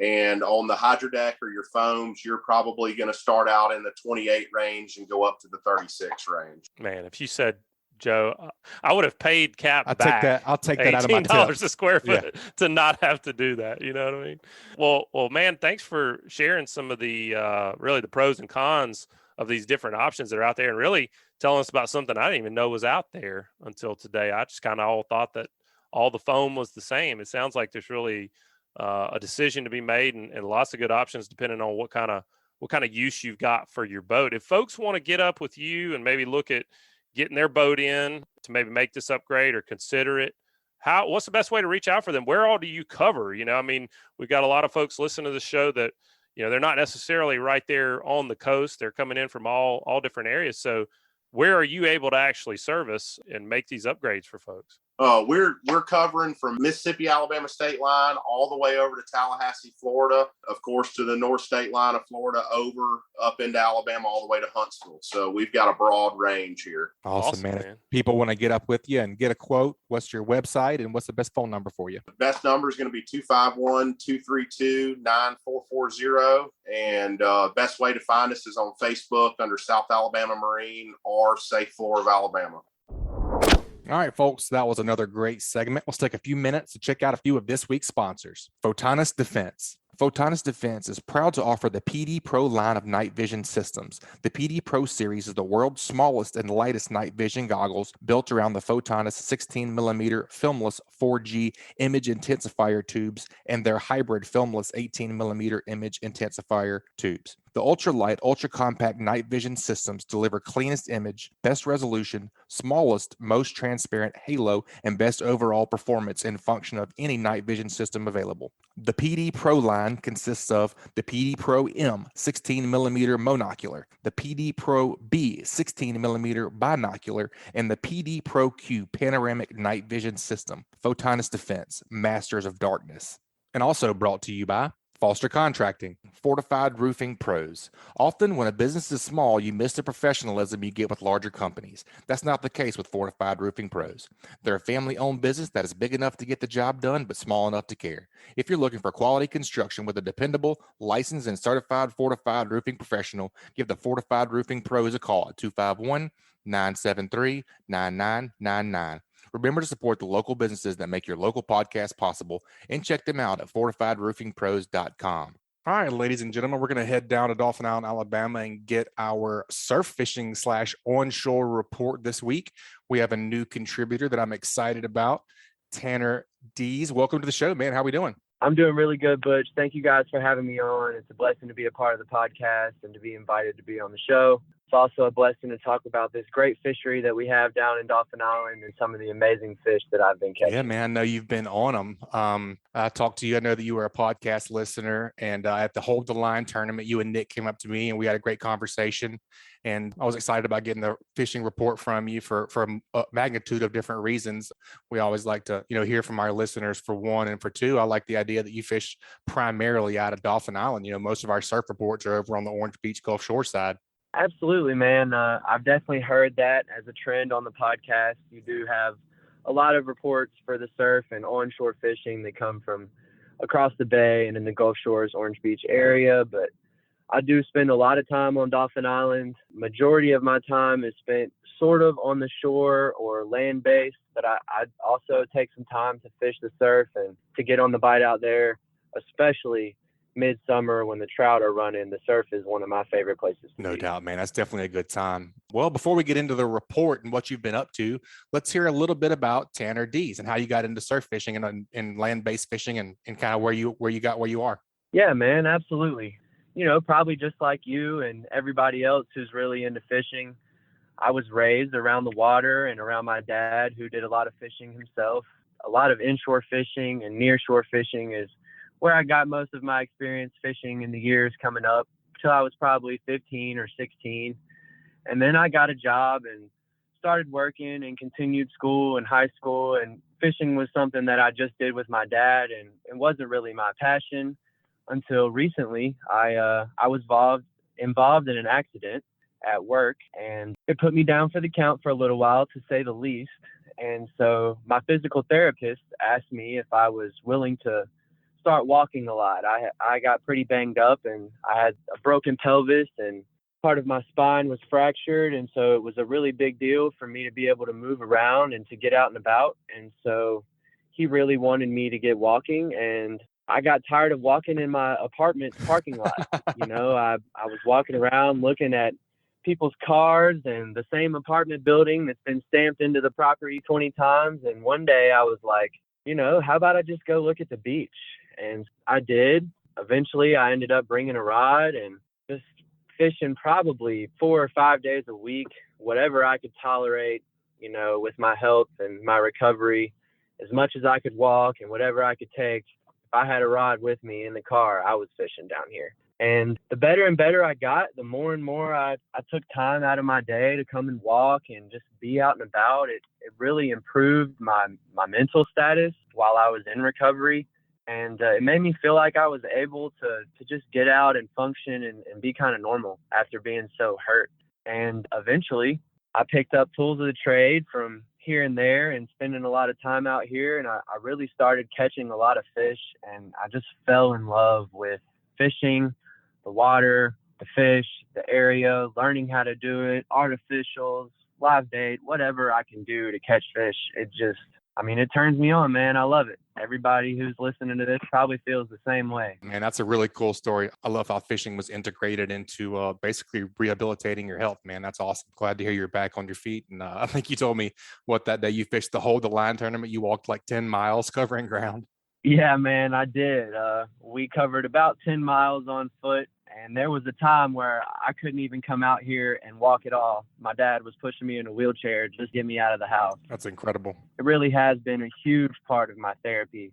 And on the hydro deck or your foams, you're probably going to start out in the 28 range and go up to the 36 range. Man, if you said, Joe, I would have paid Capt I'll take that out of my tip. $18 a square foot to not have to do that. You know what I mean? Well, man, thanks for sharing some of the really the pros and cons of these different options that are out there, and really telling us about something I didn't even know was out there until today. I just kind of all thought that all the foam was the same. It sounds like there's really a decision to be made, and lots of good options depending on what kind of use you've got for your boat. If folks want to get up with you and maybe look at getting their boat in to maybe make this upgrade or consider it, what's the best way to reach out for them? Where all do you cover? I mean, we've got a lot of folks listening to the show that, they're not necessarily right there on the coast. They're coming in from all different areas. So where are you able to actually service and make these upgrades for folks? We're covering from Mississippi, Alabama state line all the way over to Tallahassee, Florida, of course, to the north state line of Florida, up into Alabama, all the way to Huntsville. So we've got a broad range here. Awesome, man. If people want to get up with you and get a quote, what's your website and what's the best phone number for you? The best number is going to be 251-232-9440. And best way to find us is on Facebook under South Alabama Marine or Safe Floor of Alabama. All right, folks, that was another great segment. Let's take a few minutes to check out a few of this week's sponsors. Photonis Defense. Photonis Defense is proud to offer the PD Pro line of night vision systems. The PD Pro series is the world's smallest and lightest night vision goggles built around the Photonis 16mm filmless 4G image intensifier tubes and their hybrid filmless 18mm image intensifier tubes. The ultralight, ultra-compact night vision systems deliver cleanest image, best resolution, smallest, most transparent halo, and best overall performance and function of any night vision system available. The PD Pro line consists of the PD Pro M 16mm monocular, the PD Pro B 16mm binocular, and the PD Pro Q panoramic night vision system. Photonis Defense, masters of darkness. And also brought to you by Foster Contracting, Fortified Roofing Pros. Often when a business is small, you miss the professionalism you get with larger companies. That's not the case with Fortified Roofing Pros. They're a family-owned business that is big enough to get the job done, but small enough to care. If you're looking for quality construction with a dependable, licensed, and certified fortified roofing professional, give the Fortified Roofing Pros a call at 251-973-9999. Remember to support the local businesses that make your local podcast possible and check them out at fortifiedroofingpros.com. All right, ladies and gentlemen, we're going to head down to Dauphin Island, Alabama and get our surf fishing / onshore report this week. We have a new contributor that I'm excited about, Tanner Deas. Welcome to the show, man. How we doing? I'm doing really good, Butch. Thank you guys for having me on. It's a blessing to be a part of the podcast and to be invited to be on the show. It's also a blessing to talk about this great fishery that we have down in Dauphin Island and some of the amazing fish that I've been catching. Yeah, man, I know you've been on them. I talked to you. I know that you were a podcast listener, and at the Hold the Line tournament, you and Nick came up to me and we had a great conversation. And I was excited about getting the fishing report from you for a magnitude of different reasons. We always like to, hear from our listeners for one, and for two, I like the idea that you fish primarily out of Dauphin Island. Most of our surf reports are over on the Orange Beach Gulf Shore side. Absolutely, man. I've definitely heard that as a trend on the podcast. You do have a lot of reports for the surf and onshore fishing that come from across the bay and in the Gulf Shores, Orange Beach area. But I do spend a lot of time on Dauphin Island. Majority of my time is spent sort of on the shore or land-based, but I also take some time to fish the surf and to get on the bite out there, especially midsummer when the trout are running. The surf is one of my favorite places to No be. doubt, man. That's definitely a good time. Well, before we get into the report and what you've been up to, let's hear a little bit about Tanner Deas and how you got into surf fishing and land-based fishing and kind of where you got where you are. Yeah, man, absolutely. You know, probably just like you and everybody else who's really into fishing, I was raised around the water and around my dad, who did a lot of fishing himself. A lot of inshore fishing and nearshore fishing is where I got most of my experience fishing in the years coming up till I was probably 15 or 16. And then I got a job and started working and continued school and high school. And fishing was something that I just did with my dad, and it wasn't really my passion until recently. I was involved in an accident at work, and it put me down for the count for a little while, to say the least. And so my physical therapist asked me if I was willing to start walking a lot. I got pretty banged up, and I had a broken pelvis, and part of my spine was fractured. And so it was a really big deal for me to be able to move around and to get out and about. And so he really wanted me to get walking, and I got tired of walking in my apartment parking lot. You know, I was walking around looking at people's cars and the same apartment building that's been stamped into the property 20 times. And one day I was like, you know, how about I just go look at the beach? And I did. Eventually I ended up bringing a rod and just fishing probably 4 or 5 days a week, whatever I could tolerate, you know, with my health and my recovery, as much as I could walk and whatever I could take. If I had a rod with me in the car, I was fishing down here. And the better and better I got, the more and more I took time out of my day to come and walk and just be out and about. It really improved my mental status while I was in recovery. And it made me feel like I was able to just get out and function and be kind of normal after being so hurt. And eventually I picked up tools of the trade from here and there and spending a lot of time out here. And I really started catching a lot of fish, and I just fell in love with fishing, the water, the fish, the area, learning how to do it, artificials, live bait, whatever I can do to catch fish. It turns me on, man. I love it. Everybody who's listening to this probably feels the same way. Man, that's a really cool story. I love how fishing was integrated into basically rehabilitating your health, man. That's awesome. Glad to hear you're back on your feet. And I think you told me that day you fished the line tournament. You walked like 10 miles covering ground. Yeah, man, I did. We covered about 10 miles on foot, and there was a time where I couldn't even come out here and walk at all. My dad was pushing me in a wheelchair just to get me out of the house. That's incredible. It really has been a huge part of my therapy,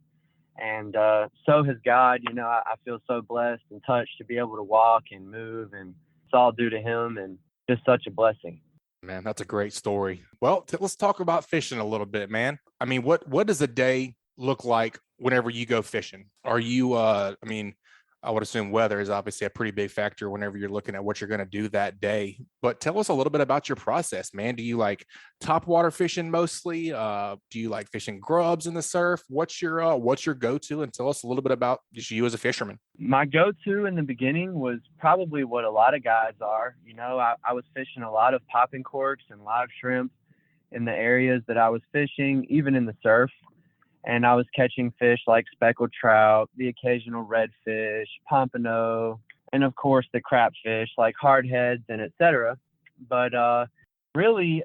and so has God. You know, I feel so blessed and touched to be able to walk and move, and it's all due to him, and just such a blessing. Man, that's a great story. Well, let's talk about fishing a little bit, man. I mean, what does a day look like whenever you go fishing? Are you, I would assume weather is obviously a pretty big factor whenever you're looking at what you're going to do that day, but tell us a little bit about your process, man. Do you like topwater fishing mostly? Do you like fishing grubs in the surf? What's your go-to? And tell us a little bit about just you as a fisherman. My go-to in the beginning was probably what a lot of guys are. You know, I was fishing a lot of popping corks and live shrimp in the areas that I was fishing, even in the surf. And I was catching fish like speckled trout, the occasional redfish, pompano, and of course the crapfish like hardheads and etc. But really,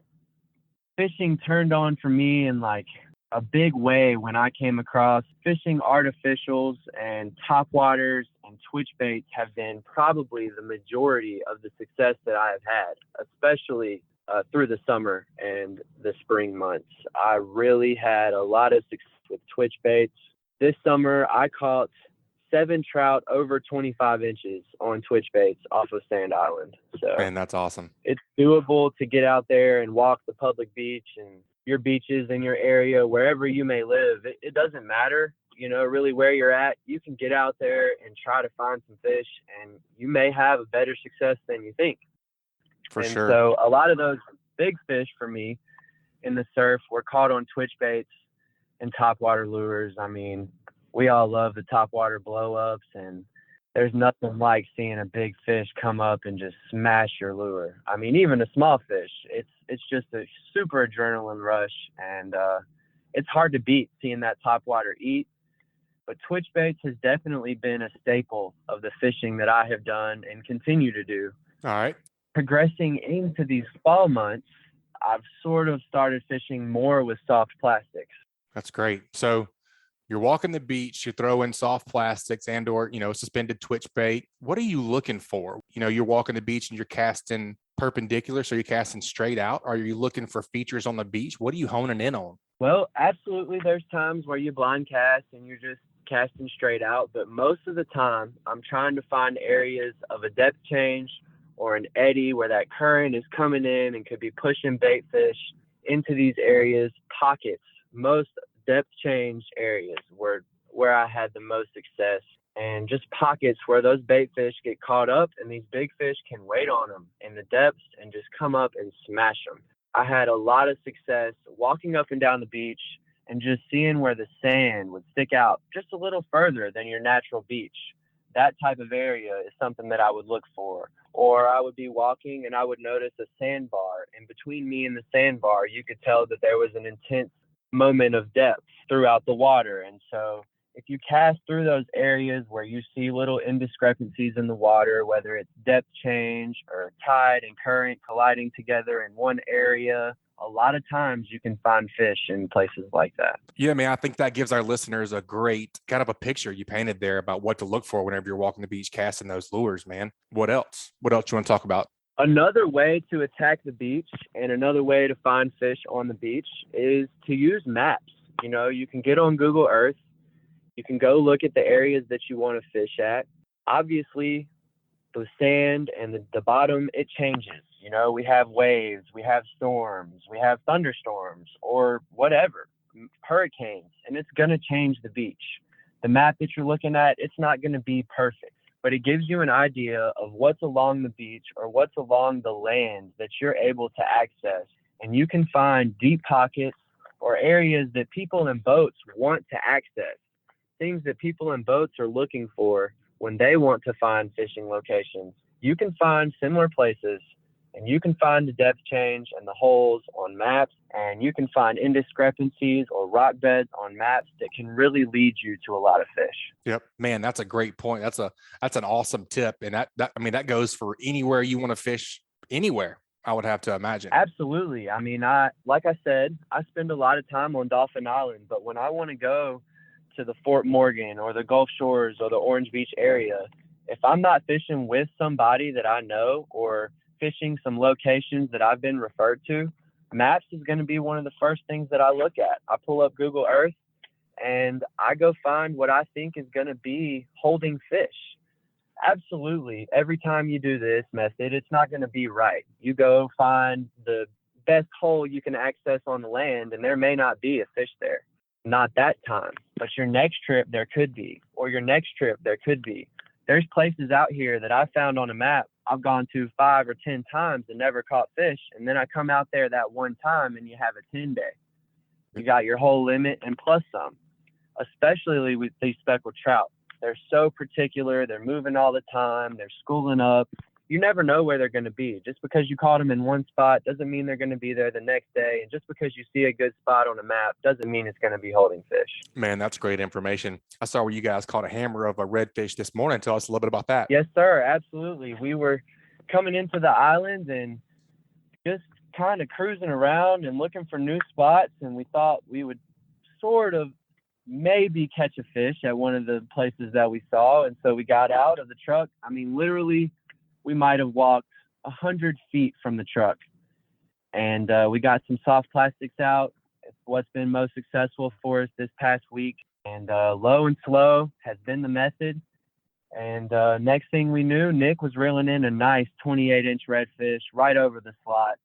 fishing turned on for me in like a big way when I came across fishing artificials, and topwaters and twitch baits have been probably the majority of the success that I have had, especially through the summer and the spring months. I really had a lot of success with twitch baits. This summer, I caught 7 trout over 25 inches on twitch baits off of Sand Island. So, Man, that's awesome. It's doable to get out there and walk the public beach and your beaches in your area, wherever you may live. It doesn't matter, you know, really where you're at. You can get out there and try to find some fish, and you may have a better success than you think. For and sure. so a lot of those big fish for me in the surf were caught on twitch baits and topwater lures. I mean, we all love the topwater blow-ups, and there's nothing like seeing a big fish come up and just smash your lure. I mean, even a small fish, it's just a super adrenaline rush, and it's hard to beat seeing that topwater eat. But twitch baits has definitely been a staple of the fishing that I have done and continue to do. All right. Progressing into these fall months, I've sort of started fishing more with soft plastics. That's great. So you're walking the beach, you throw in soft plastics and or, suspended twitch bait. What are you looking for? You're walking the beach and you're casting perpendicular, so you're casting straight out. Are you looking for features on the beach? What are you honing in on? Well, absolutely. There's times where you blind cast and you're just casting straight out, but most of the time I'm trying to find areas of a depth change or an eddy where that current is coming in and could be pushing bait fish into these areas, pockets. Most depth change areas where I had the most success, and just pockets where those bait fish get caught up and these big fish can wait on them in the depths and just come up and smash them. I had a lot of success walking up and down the beach and just seeing where the sand would stick out just a little further than your natural beach. That type of area is something that I would look for. Or I would be walking and I would notice a sandbar, and between me and the sandbar, you could tell that there was an intense moment of depth throughout the water. And so if you cast through those areas where you see little indiscrepancies in the water, whether it's depth change or tide and current colliding together in one area, a lot of times you can find fish in places like that. Yeah, man, I think that gives our listeners a great kind of a picture you painted there about what to look for whenever you're walking the beach casting those lures, man. What else? What else you want to talk about? Another way to attack the beach and another way to find fish on the beach is to use maps. You can get on Google Earth. You can go look at the areas that you want to fish at. Obviously, the sand and the bottom, it changes. We have waves, we have storms, we have thunderstorms or whatever, hurricanes, and it's going to change the beach. The map that you're looking at, it's not going to be perfect, but it gives you an idea of what's along the beach or what's along the land that you're able to access. And you can find deep pockets or areas that people in boats want to access, things that people in boats are looking for when they want to find fishing locations. You can find similar places, and you can find the depth change and the holes on maps, and you can find indiscrepancies or rock beds on maps that can really lead you to a lot of fish. Yep, man, that's a great point. That's an awesome tip, and that goes for anywhere you want to fish, anywhere, I would have to imagine. Absolutely. I mean, like I said, I spend a lot of time on Dauphin Island, but when I want to go to the Fort Morgan or the Gulf Shores or the Orange Beach area, if I'm not fishing with somebody that I know or fishing some locations that I've been referred to, maps is going to be one of the first things that I look at. I pull up Google Earth and I go find what I think is going to be holding fish. Absolutely. Every time you do this method, it's not going to be right. You go find the best hole you can access on the land, and there may not be a fish there. Not that time, but your next trip there could be, or your next trip there could be. There's places out here that I found on a map I've gone to 5 or 10 times and never caught fish, and then I come out there that one time and you have a 10-day. You got your whole limit and plus some, especially with these speckled trout. They're so particular. They're moving all the time. They're schooling up. You never know where they're going to be. Just because you caught them in one spot doesn't mean they're going to be there the next day. And just because you see a good spot on a map doesn't mean it's going to be holding fish. Man, that's great information. I saw where you guys caught a hammer of a redfish this morning. Tell us a little bit about that. Yes, sir. Absolutely. We were coming into the island and just kind of cruising around and looking for new spots. And we thought we would sort of maybe catch a fish at one of the places that we saw. And so we got out of the truck. I mean, literally, we might have walked 100 feet from the truck. And we got some soft plastics out. It's what's been most successful for us this past week. And low and slow has been the method. And next thing we knew, Nick was reeling in a nice 28-inch redfish right over the slot.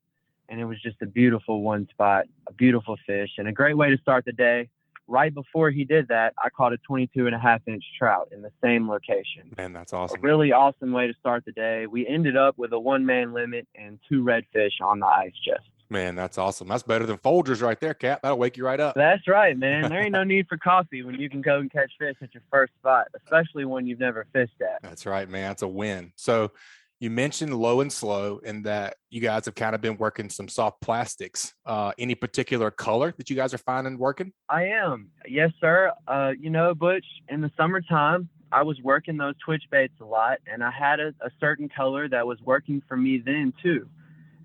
And it was just a beautiful one spot, a beautiful fish, and a great way to start the day right before he did that, I caught a 22.5-inch trout in the same location. Man, that's A awesome. really awesome way to start the day. We ended up with a 1-man limit and 2 redfish on the ice chest. Man, that's awesome. That's better than Folgers right there, Cap. That'll wake you right up. That's right, man. There ain't no need for coffee when you can go and catch fish at your first spot, especially when you've never fished at. That's right, man. That's a win. So you mentioned low and slow and that you guys have kind of been working some soft plastics. Any particular color that you guys are finding working? I am. Yes, sir. Butch, in the summertime, I was working those twitch baits a lot, and I had a certain color that was working for me then too.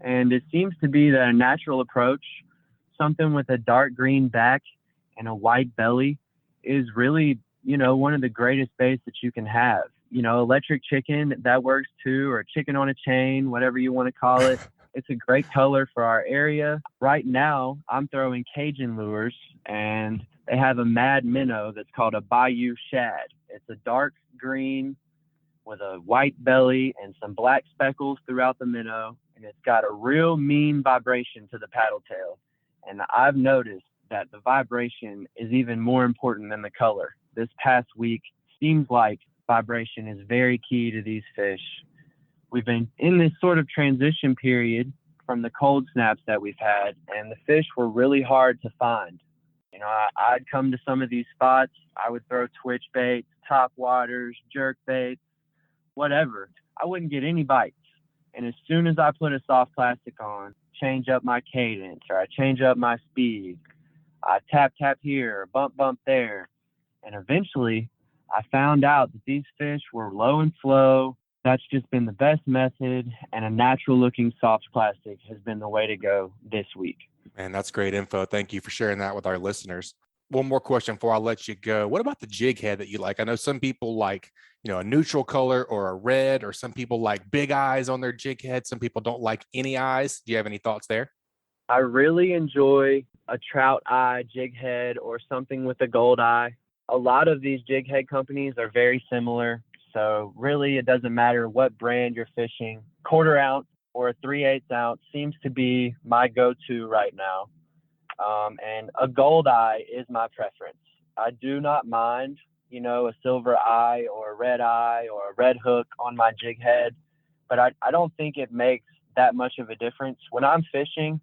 And it seems to be that a natural approach, something with a dark green back and a white belly, is really, one of the greatest baits that you can have. Electric chicken, that works too, or chicken on a chain, whatever you want to call it. It's a great color for our area. Right now, I'm throwing Cajun lures, and they have a mad minnow that's called a Bayou Shad. It's a dark green with a white belly and some black speckles throughout the minnow, and it's got a real mean vibration to the paddle tail. And I've noticed that the vibration is even more important than the color. This past week seems like vibration is very key to these fish. We've been in this sort of transition period from the cold snaps that we've had, and the fish were really hard to find. I'd come to some of these spots, I would throw twitch baits, top waters, jerk baits, whatever. I wouldn't get any bites. And as soon as I put a soft plastic on, change up my cadence, or I change up my speed, I tap here, bump there. And eventually I found out that these fish were low and slow. That's just been the best method, and a natural looking soft plastic has been the way to go this week. Man, that's great info. Thank you for sharing that with our listeners. One more question before I let you go. What about the jig head that you like? I know some people like, a neutral color or a red, or some people like big eyes on their jig head. Some people don't like any eyes. Do you have any thoughts there? I really enjoy a trout eye jig head or something with a gold eye. A lot of these jig head companies are very similar. So really, it doesn't matter what brand you're fishing. 1/4 ounce or a 3/8 ounce seems to be my go-to right now. And a gold eye is my preference. I do not mind, a silver eye or a red eye or a red hook on my jig head, but I don't think it makes that much of a difference. When I'm fishing,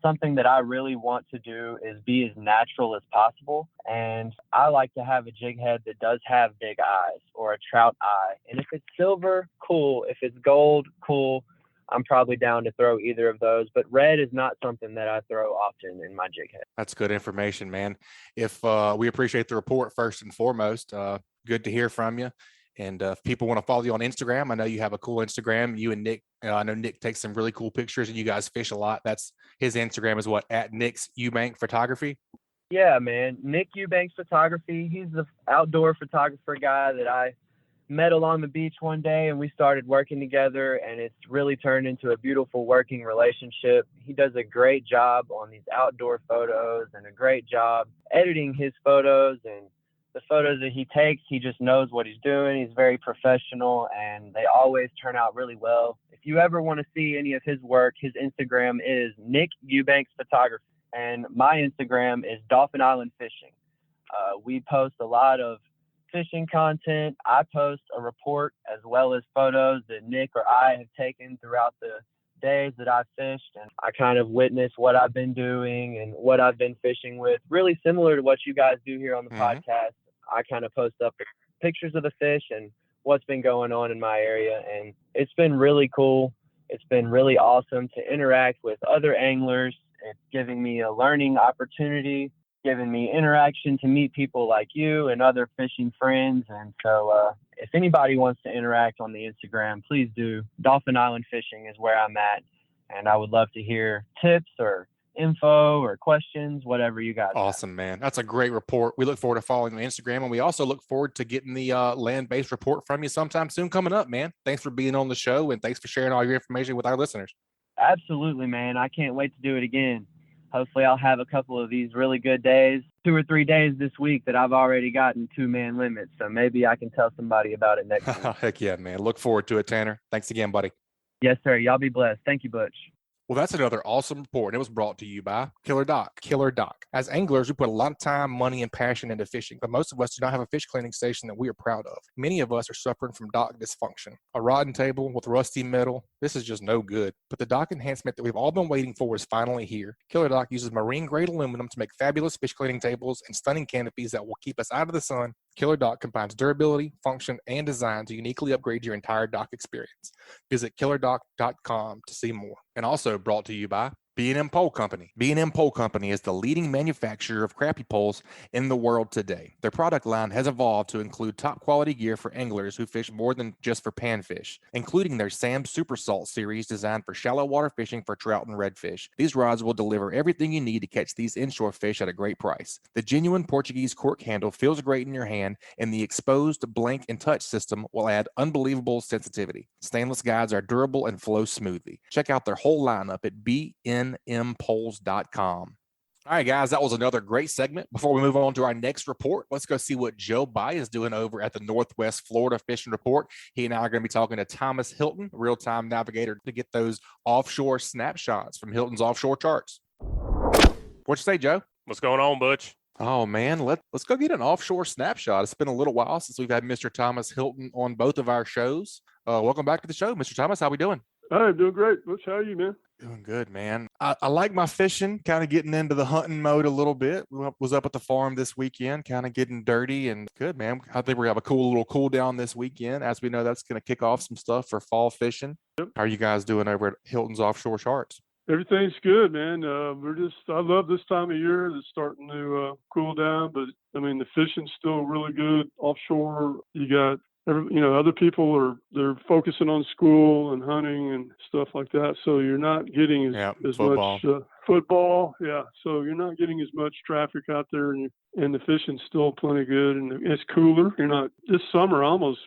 something that I really want to do is be as natural as possible. And I like to have a jig head that does have big eyes or a trout eye. And if it's silver, cool. If it's gold, cool. I'm probably down to throw either of those, but red is not something that I throw often in my jig head. That's good information, man. If we appreciate the report first and foremost, good to hear from you. And if people want to follow you on Instagram, I know you have a cool Instagram. You and Nick, I know Nick takes some really cool pictures, and you guys fish a lot. That's his Instagram is what, at Nick's Eubank Photography? Yeah, man. Nick Eubanks Photography. He's the outdoor photographer guy that I met along the beach one day, and we started working together, and it's really turned into a beautiful working relationship. He does a great job on these outdoor photos and a great job editing his photos, and the photos that he takes, he just knows what he's doing. He's very professional, and they always turn out really well. If you ever want to see any of his work, his Instagram is Nick Eubanks Photography, and my Instagram is Dolphin Island Fishing. We post a lot of fishing content. I post a report as well as photos that Nick or I have taken throughout the days that I've fished, and I kind of witness what I've been doing and what I've been fishing with, really similar to what you guys do here on the podcast. I kind of post up pictures of the fish and what's been going on in my area, and it's been really cool. It's been really awesome to interact with other anglers. It's giving me a learning opportunity, giving me interaction to meet people like you and other fishing friends. And so if anybody wants to interact on the Instagram, please do. Dolphin Island Fishing is where I'm at, and I would love to hear tips or info or questions, whatever you guys Awesome, man. That's a great report. We look forward to following on Instagram, and we also look forward to getting the land-based report from you sometime soon coming up, man. Thanks for being on the show, and thanks for sharing all your information with our listeners. Absolutely, man. I can't wait to do it again. Hopefully I'll have a couple of these really good days, 2 or 3 days this week that I've already gotten 2-man limits. So maybe I can tell somebody about it next week. Heck yeah, man. Look forward to it, Tanner. Thanks again, buddy. Yes, sir. Y'all be blessed. Thank you, Butch. Well, that's another awesome report, and it was brought to you by Killer Doc. Killer Doc. As anglers, we put a lot of time, money, and passion into fishing, but most of us do not have a fish cleaning station that we are proud of. Many of us are suffering from dock dysfunction. A rotten table with rusty metal, this is just no good. But the dock enhancement that we've all been waiting for is finally here. Killer Doc uses marine-grade aluminum to make fabulous fish cleaning tables and stunning canopies that will keep us out of the sun. Killer Dock combines durability, function, and design to uniquely upgrade your entire dock experience. Visit killerdock.com to see more. And also brought to you by B&M Pole Company. B&M Pole Company is the leading manufacturer of crappie poles in the world today. Their product line has evolved to include top quality gear for anglers who fish more than just for panfish, including their Sam Super Salt series designed for shallow water fishing for trout and redfish. These rods will deliver everything you need to catch these inshore fish at a great price. The genuine Portuguese cork handle feels great in your hand, and the exposed blank and touch system will add unbelievable sensitivity. Stainless guides are durable and flow smoothly. Check out their whole lineup at bnmpoles.com. All right, guys, that was another great segment. Before we move on to our next report, let's go see what Joe Baya is doing over at the Northwest Florida Fishing Report. He and I are going to be talking to Thomas Hilton, Realtime-Navigator, to get those offshore snapshots from Hilton's offshore charts. What you say, Joe? What's going on, Butch? Oh, man, let's go get an offshore snapshot. It's been a little while since we've had Mr. Thomas Hilton on both of our shows. Welcome back to the show, Mr. Thomas. How we doing? I'm doing great. Butch, how are you, man? Doing good, man. I like my fishing, kind of getting into the hunting mode a little bit. Was up at the farm this weekend, kind of getting dirty and good, man. I think we have a cool little cool down this weekend. As we know, that's going to kick off some stuff for fall fishing. Yep. How are you guys doing over at Hilton's Offshore Charts? Everything's good, man. I love this time of year. It's starting to cool down, but I mean, the fishing's still really good offshore. You got other people they're focusing on school and hunting and stuff like that. So you're not getting as much football. Yeah. So you're not getting as much traffic out there, and the fishing's still plenty good, and it's cooler. This summer, I almost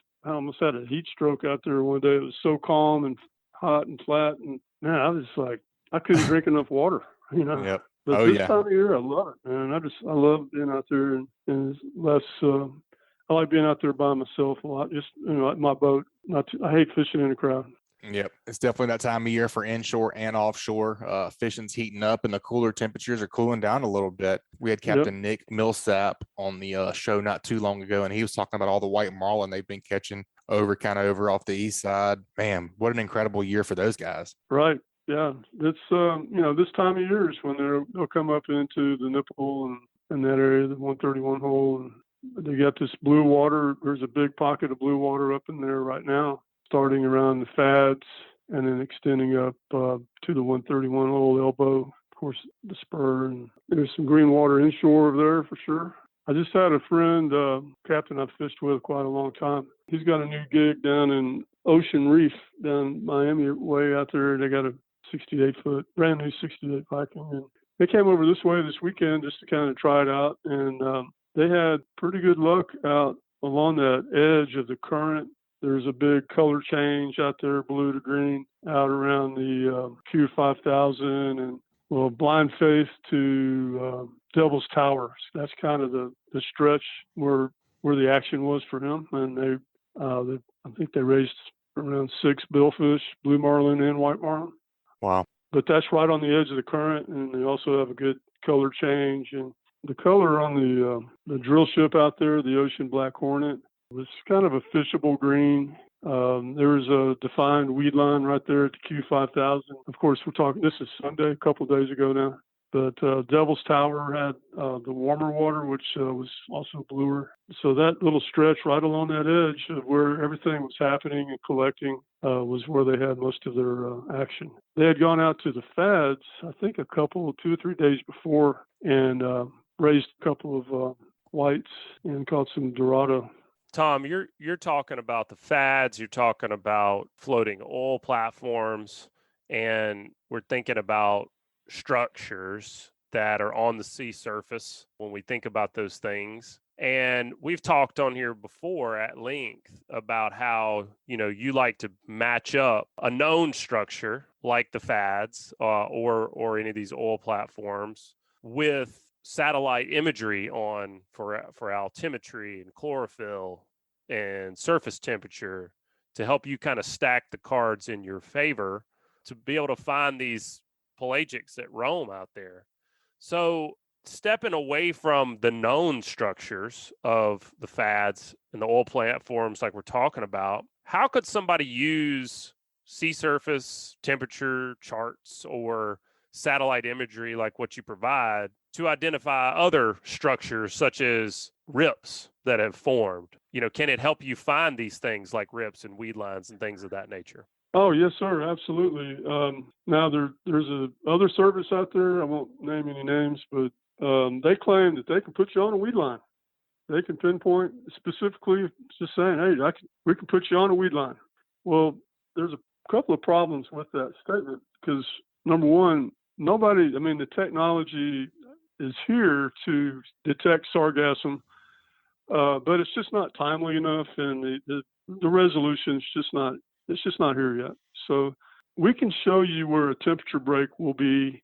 had a heat stroke out there one day. It was so calm and hot and flat. And man, I was like, I couldn't drink enough water, Yep. But this time of year, I love it, man. I love being out there, and it's less, I like being out there by myself a lot. Just my boat. I hate fishing in a crowd. Yep, it's definitely that time of year for inshore and offshore. Fishing's heating up, and the cooler temperatures are cooling down a little bit. We had Captain Nick Millsap on the show not too long ago, and he was talking about all the white marlin they've been catching over off the east side. Man, what an incredible year for those guys. Right. Yeah, it's this time of year is when they'll come up into the nipple and that area, the 131 hole, and they got this blue water. There's a big pocket of blue water up in there right now, starting around the fads and then extending up to the 131 hole elbow. Of course, the spur, and there's some green water inshore over there for sure. I just had a friend, Captain I've fished with quite a long time. He's got a new gig down in Ocean Reef down Miami way out there. They got a 68-foot brand new 68 Viking, and they came over this way this weekend just to kind of try it out, and they had pretty good luck out along that edge of the current. There's a big color change out there, blue to green, out around the Q5000 and Blind Faith to Devil's Tower. That's kind of the stretch where the action was for him, and I think they raised around 6 billfish, blue marlin and white marlin. Wow. But that's right on the edge of the current, and they also have a good color change. And the color on the drill ship out there, the Ocean Black Hornet, was kind of a fishable green. There's a defined weed line right there at the Q5000. Of course, this is Sunday, a couple of days ago now. But Devil's Tower had the warmer water, which was also bluer. So that little stretch right along that edge of where everything was happening and collecting was where they had most of their action. They had gone out to the fads, I think 2 or 3 days before, and raised a couple of whites and caught some Dorado. Tom, you're talking about the fads, you're talking about floating oil platforms, and we're thinking about structures that are on the sea surface when we think about those things. And we've talked on here before at length about how, you like to match up a known structure like the fads or any of these oil platforms with satellite imagery on for altimetry and chlorophyll and surface temperature to help you kind of stack the cards in your favor to be able to find these pelagics that roam out there. So stepping away from the known structures of the fads and the oil platforms like we're talking about, how could somebody use sea surface temperature charts or satellite imagery like what you provide to identify other structures such as rips that have formed? Can it help you find these things like rips and weed lines and things of that nature? Oh, yes, sir. Absolutely. Now there's a other service out there. I won't name any names, but they claim that they can put you on a weed line. They can pinpoint specifically, just saying, hey, we can put you on a weed line. Well, there's a couple of problems with that statement because, number one, the technology is here to detect sargassum, but it's just not timely enough, and the resolution is just not here yet. So we can show you where a temperature break will be,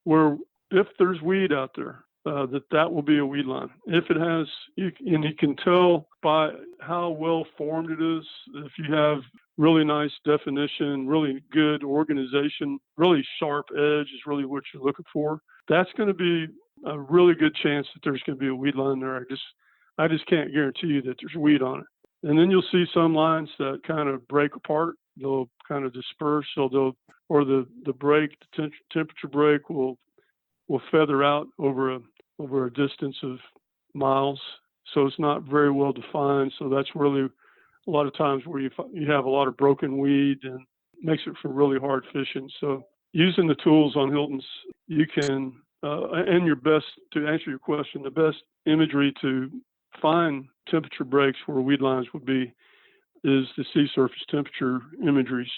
where if there's weed out there, that will be a weed line. If it has, you can tell by how well formed it is. If you have really nice definition, really good organization, really sharp edge is really what you're looking for. That's going to be a really good chance that there's going to be a weed line there. I just can't guarantee you that there's weed on it. And then you'll see some lines that kind of break apart. They'll kind of disperse. So the temperature break will feather out over a distance of miles. So it's not very well defined. So that's really a lot of times where you have a lot of broken weed and makes it for really hard fishing. So using the tools on Hilton's, you can, and your best, to answer your question, the best imagery to find temperature breaks where weed lines would be is the sea surface temperature imageries.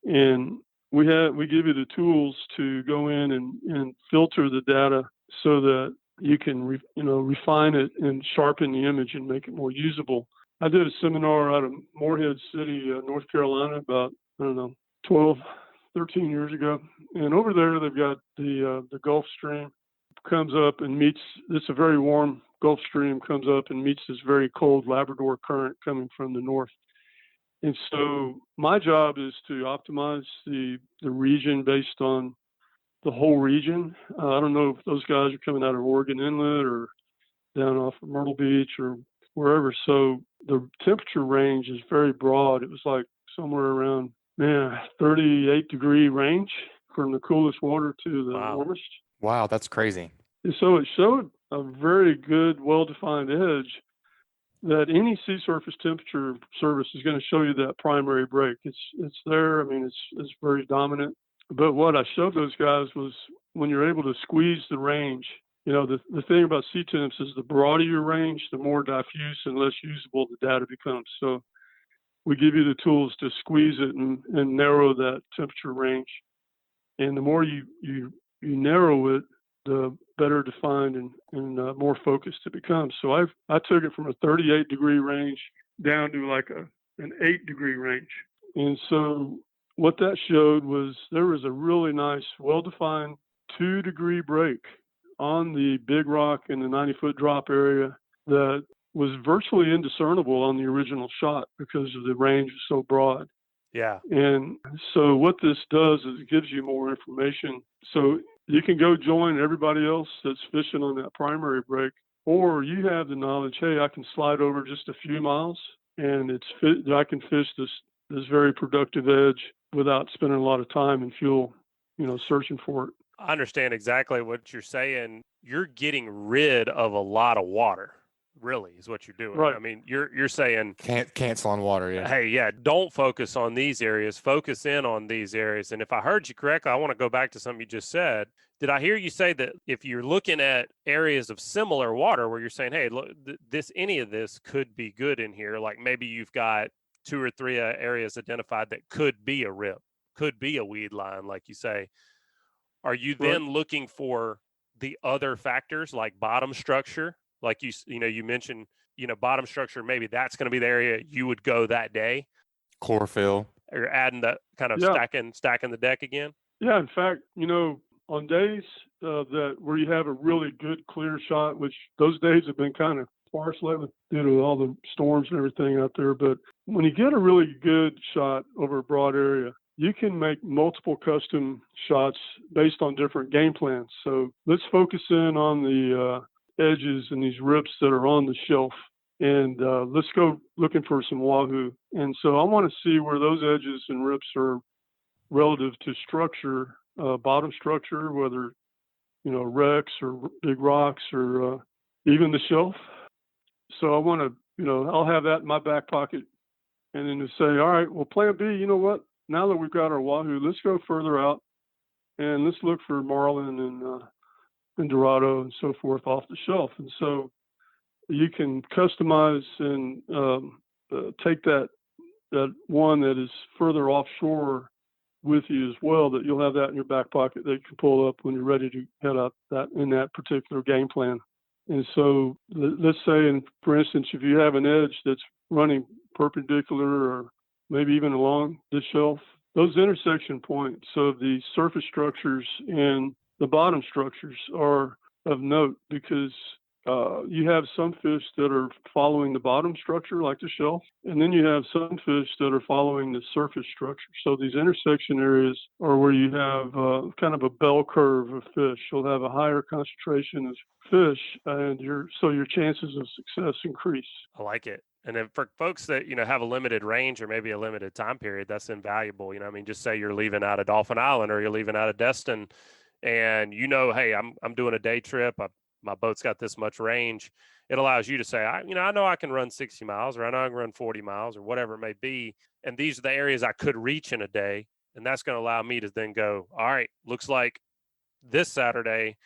And we give you the tools to go in and filter the data so that you can refine it and sharpen the image and make it more usable. I did a seminar out of Morehead City, North Carolina, about 12, 13 years ago. And over there they've got the Gulf Stream comes up and meets. It's a very warm Gulf Stream, comes up and meets this very cold Labrador current coming from the north. And so my job is to optimize the region based on the whole region. I don't know if those guys are coming out of Oregon Inlet or down off of Myrtle Beach or wherever. So the temperature range is very broad. It was like somewhere around 38-degree range from the coolest water to the warmest. Wow, that's crazy. And so it showed a very good, well-defined edge that any sea surface temperature service is going to show you that primary break. It's there. I mean, it's very dominant. But what I showed those guys was when you're able to squeeze the range, the thing about sea temps is the broader your range, the more diffuse and less usable the data becomes. So we give you the tools to squeeze it and narrow that temperature range. And the more you narrow it, the better defined and more focused it becomes. So I took it from a 38-degree range down to like an 8-degree range. And so what that showed was there was a really nice, well-defined 2-degree break on the Big Rock and the 90-foot drop area that was virtually indiscernible on the original shot because of the range was so broad. Yeah. And so what this does is it gives you more information. So you can go join everybody else that's fishing on that primary break, or you have the knowledge, hey, I can slide over just a few miles and I can fish this very productive edge without spending a lot of time and fuel, searching for it. I understand exactly what you're saying. You're getting rid of a lot of water, really, is what you're doing. Right. I mean, you're saying Can't cancel on water. Yeah. Hey, don't focus on these areas. Focus in on these areas. And if I heard you correctly, I want to go back to something you just said. Did I hear you say that if you're looking at areas of similar water where you're saying, hey, look, any of this could be good in here, like maybe you've got 2 or 3 areas identified that could be a rip, could be a weed line, like you say. Are you then looking for the other factors like bottom structure? Like you mentioned, bottom structure, maybe that's going to be the area you would go that day. Chlorophyll. Or you're adding that kind of stacking the deck again. Yeah. In fact, on days where you have a really good clear shot, which those days have been kind of sparse lately due to all the storms and everything out there. But when you get a really good shot over a broad area, you can make multiple custom shots based on different game plans. So let's focus in on the edges and these rips that are on the shelf. And let's go looking for some wahoo. And so I want to see where those edges and rips are relative to structure, bottom structure, whether, wrecks or big rocks or even the shelf. So I want to, I'll have that in my back pocket. And then to say, all right, well, plan B, you know what? Now that we've got our wahoo, let's go further out and let's look for marlin and dorado and so forth off the shelf. And so you can customize and take that one that is further offshore with you as well, that you'll have that in your back pocket that you can pull up when you're ready to head up that in that particular game plan. And so let's say, and for instance, if you have an edge that's running perpendicular or maybe even along the shelf, those intersection points of the surface structures and the bottom structures are of note, because you have some fish that are following the bottom structure like the shelf, and then you have some fish that are following the surface structure. So these intersection areas are where you have kind of a bell curve of fish. You'll have a higher concentration of fish, and your chances of success increase. I like it. And then for folks that, have a limited range or maybe a limited time period, that's invaluable. Just say you're leaving out of Dolphin Island or you're leaving out of Destin, and hey, I'm doing a day trip. My boat's got this much range. It allows you to say, I know I can run 60 miles, or I know I can run 40 miles, or whatever it may be. And these are the areas I could reach in a day. And that's going to allow me to then go, all right, looks like this Saturday,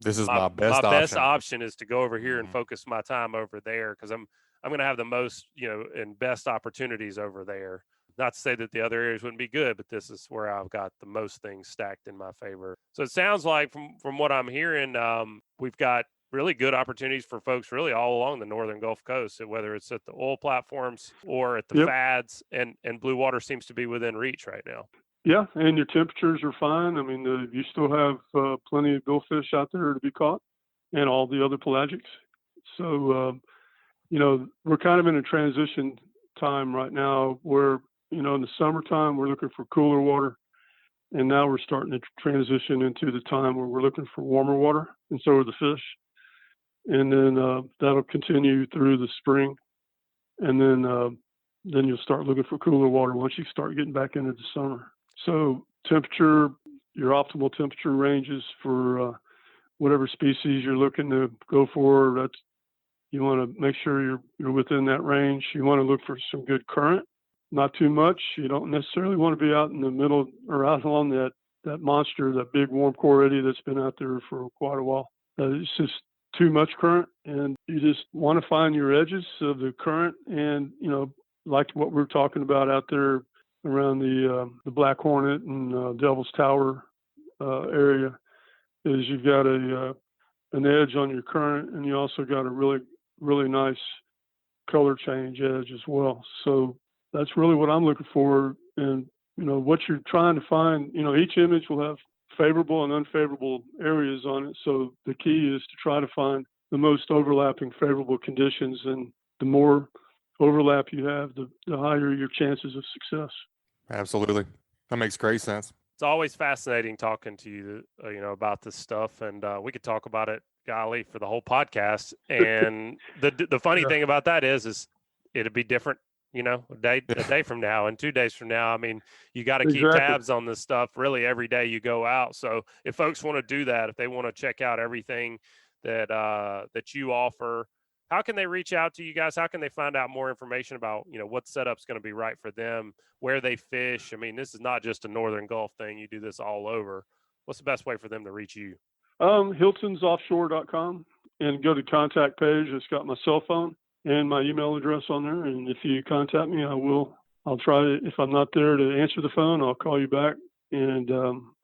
this is my best option. option. Best option is to go over here and focus my time over there, because I'm going to have the most, and best opportunities over there. Not to say that the other areas wouldn't be good, but this is where I've got the most things stacked in my favor. So it sounds like from what I'm hearing, we've got really good opportunities for folks really all along the northern Gulf Coast, whether it's at the oil platforms or at the fads, and blue water seems to be within reach right now. Yeah, and your temperatures are fine. I mean, you still have plenty of billfish out there to be caught, and all the other pelagics. So, we're kind of in a transition time right now where, in the summertime, we're looking for cooler water. And now we're starting to transition into the time where we're looking for warmer water, and so are the fish. And then that'll continue through the spring. And then you'll start looking for cooler water once you start getting back into the summer. So temperature, your optimal temperature ranges for whatever species you're looking to go for. You want to make sure you're within that range. You want to look for some good current. Not too much. You don't necessarily want to be out in the middle or out along that monster, that big warm core eddy that's been out there for quite a while. It's just too much current, and you just want to find your edges of the current. And like what we're talking about out there around the Black Hornet and Devil's Tower area, is you've got an edge on your current, and you also got a really, really nice color change edge as well. So that's really what I'm looking for. And, what you're trying to find, each image will have favorable and unfavorable areas on it. So the key is to try to find the most overlapping favorable conditions. And the more overlap you have, the higher your chances of success. Absolutely. That makes great sense. It's always fascinating talking to you, about this stuff. And we could talk about it, golly, for the whole podcast. And the funny thing about that is it'd be different, a day from now and 2 days from now. I mean, you got to keep tabs on this stuff really every day you go out. So if folks want to do that, if they want to check out everything that you offer, how can they reach out to you guys? How can they find out more information about, what setup's going to be right for them, where they fish? I mean, this is not just a Northern Gulf thing. You do this all over. What's the best way for them to reach you? HiltonsOffshore.com, and go to contact page. It's got my cell phone and my email address on there. And if you contact me, I'll try to, if I'm not there to answer the phone, I'll call you back, and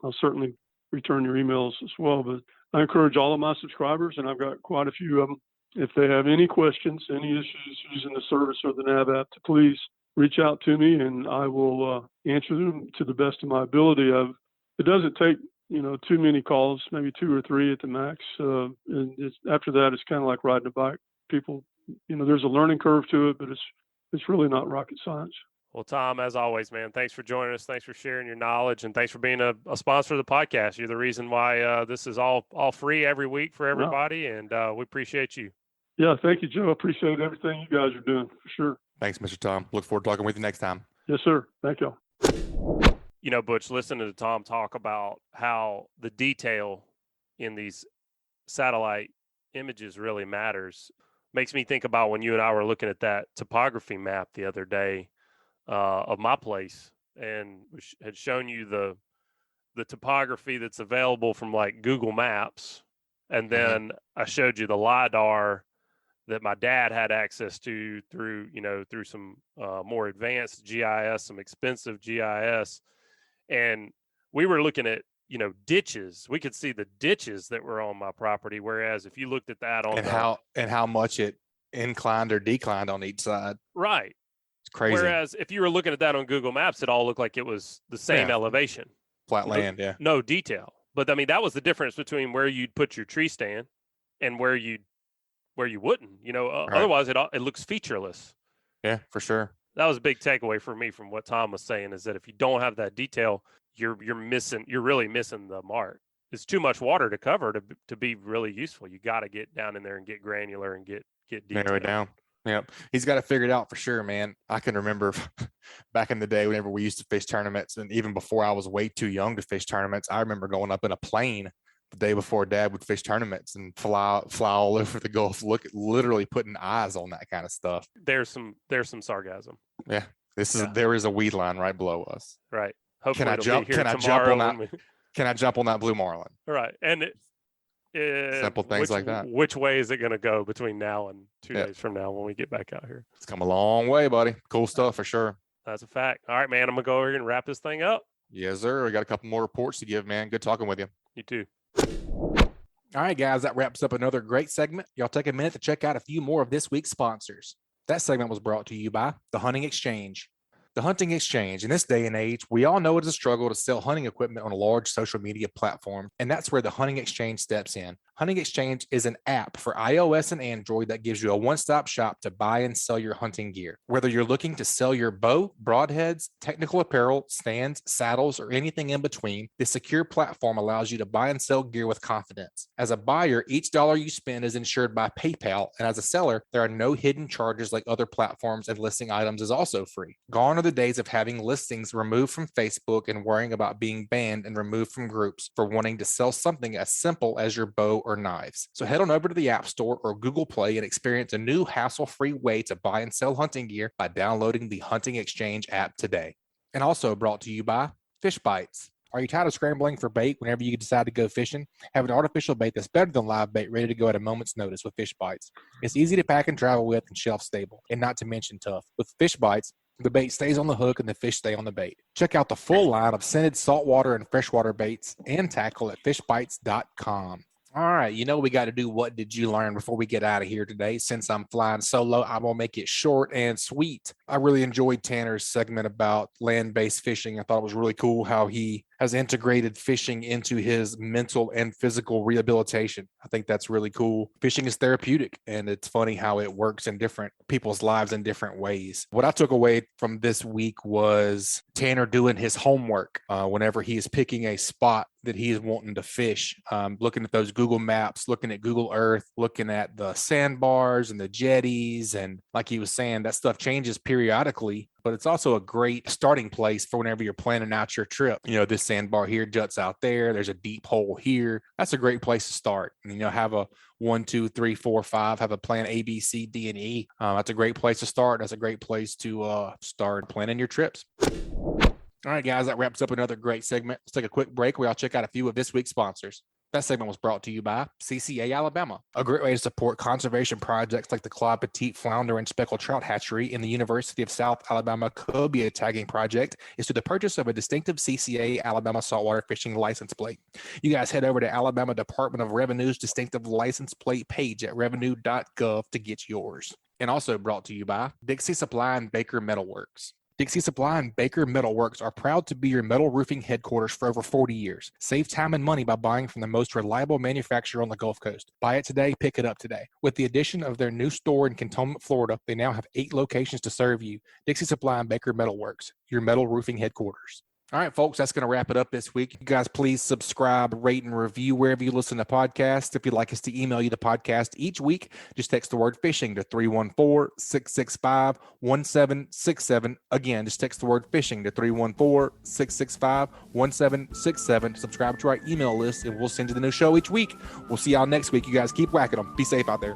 I'll certainly return your emails as well. But I encourage all of my subscribers, and I've got quite a few of them, if they have any questions, any issues using the service or the nav app, to please reach out to me, and I will answer them to the best of my ability. It doesn't take too many calls, maybe 2 or 3 at the max. And after that, it's kind of like riding a bike. People, there's a learning curve to it, but it's really not rocket science. Well, Tom, as always, man, thanks for joining us. Thanks for sharing your knowledge, and thanks for being a sponsor of the podcast. You're the reason why this is all free every week for everybody, and we appreciate you. Yeah, thank you, Joe. Appreciate everything you guys are doing, for sure. Thanks, Mr. Tom. Look forward to talking with you next time. Yes, sir. Thank you. You know, Butch, listening to Tom talk about how the detail in these satellite images really matters makes me think about when you and I were looking at that topography map the other day of my place, and had shown you the topography that's available from like Google Maps, and then I showed you the LiDAR that my dad had access to through some more advanced GIS, some expensive GIS, and we were looking at ditches. We could see the ditches that were on my property, whereas if you looked at that on how much it inclined or declined on each side. Right. It's crazy. Whereas if you were looking at that on Google Maps, it all looked like it was the same elevation. Flat land, yeah. No detail. But I mean, that was the difference between where you'd put your tree stand and where you wouldn't. Right. Otherwise it looks featureless. Yeah, for sure. That was a big takeaway for me from what Tom was saying, is that if you don't have that detail, you're really missing the mark. It's too much water to cover to be really useful. You got to get down in there and get granular and get detail. Narrow it down. Yep. He's got to figure it out for sure, man. I can remember back in the day whenever we used to fish tournaments, and even before I was way too young to fish tournaments, I remember going up in a plane the day before Dad would fish tournaments and fly all over the Gulf, literally putting eyes on that kind of stuff. There's some sarcasm. Yeah. There is a weed line right below us. Right. Hopefully can I jump on that blue marlin? Right. And simple things like that. Which way is it going to go between now and 2 days from now when we get back out here? It's come a long way, buddy. Cool stuff for sure. That's a fact. All right, man. I'm going to go over here and wrap this thing up. Yes, sir. We got a couple more reports to give, man. Good talking with you. You too. All right, guys. That wraps up another great segment. Y'all take a minute to check out a few more of this week's sponsors. That segment was brought to you by The Hunting Exchange. The Hunting Exchange. In this day and age, we all know it is a struggle to sell hunting equipment on a large social media platform, and that's where The Hunting Exchange steps in. Hunting Exchange is an app for iOS and Android that gives you a one-stop shop to buy and sell your hunting gear. Whether you're looking to sell your bow, broadheads, technical apparel, stands, saddles, or anything in between, this secure platform allows you to buy and sell gear with confidence. As a buyer, each dollar you spend is insured by PayPal, and as a seller, there are no hidden charges like other platforms, and listing items is also free. Gone are the days of having listings removed from Facebook and worrying about being banned and removed from groups for wanting to sell something as simple as your bow or knives. So head on over to the App Store or Google Play and experience a new hassle-free way to buy and sell hunting gear by downloading the Hunting Exchange app today. And also brought to you by Fish Bites. Are you tired of scrambling for bait whenever you decide to go fishing? Have an artificial bait that's better than live bait, ready to go at a moment's notice with Fish Bites. It's easy to pack and travel with and shelf stable, and not to mention tough. With Fish Bites, the bait stays on the hook and the fish stay on the bait. Check out the full line of scented saltwater and freshwater baits and tackle at fishbites.com. All right, we got to do What Did You Learn before we get out of here today. Since I'm flying solo, I'm going to make it short and sweet. I really enjoyed Tanner's segment about land-based fishing. I thought it was really cool how he has integrated fishing into his mental and physical rehabilitation. I think that's really cool. Fishing is therapeutic, and it's funny how it works in different people's lives in different ways. What I took away from this week was Tanner doing his homework whenever he is picking a spot that he is wanting to fish, looking at those Google Maps, looking at Google Earth, looking at the sandbars and the jetties. And like he was saying, that stuff changes periodically, but it's also a great starting place for whenever you're planning out your trip. This sandbar here juts out there. There's a deep hole here. That's a great place to start. And, have a 1, 2, 3, 4, 5, have a plan A, B, C, D, and E. That's a great place to start. That's a great place to start planning your trips. All right, guys, that wraps up another great segment. Let's take a quick break where I'll check out a few of this week's sponsors. That segment was brought to you by CCA Alabama, a great way to support conservation projects like the Claude Petite Flounder and Speckled Trout Hatchery in the University of South Alabama Cobia Tagging Project is through the purchase of a distinctive CCA Alabama saltwater fishing license plate. You guys head over to Alabama Department of Revenue's distinctive license plate page at revenue.gov to get yours. And also brought to you by Dixie Supply and Baker Metalworks. Dixie Supply and Baker Metalworks are proud to be your metal roofing headquarters for over 40 years. Save time and money by buying from the most reliable manufacturer on the Gulf Coast. Buy it today, pick it up today. With the addition of their new store in Cantonment, Florida, they now have 8 locations to serve you. Dixie Supply and Baker Metalworks, your metal roofing headquarters. All right, folks, that's going to wrap it up this week. You guys, please subscribe, rate, and review wherever you listen to podcasts. If you'd like us to email you the podcast each week, just text the word fishing to 314-665-1767. Again, just text the word fishing to 314-665-1767. Subscribe to our email list, and we'll send you the new show each week. We'll see y'all next week. You guys keep whacking them. Be safe out there.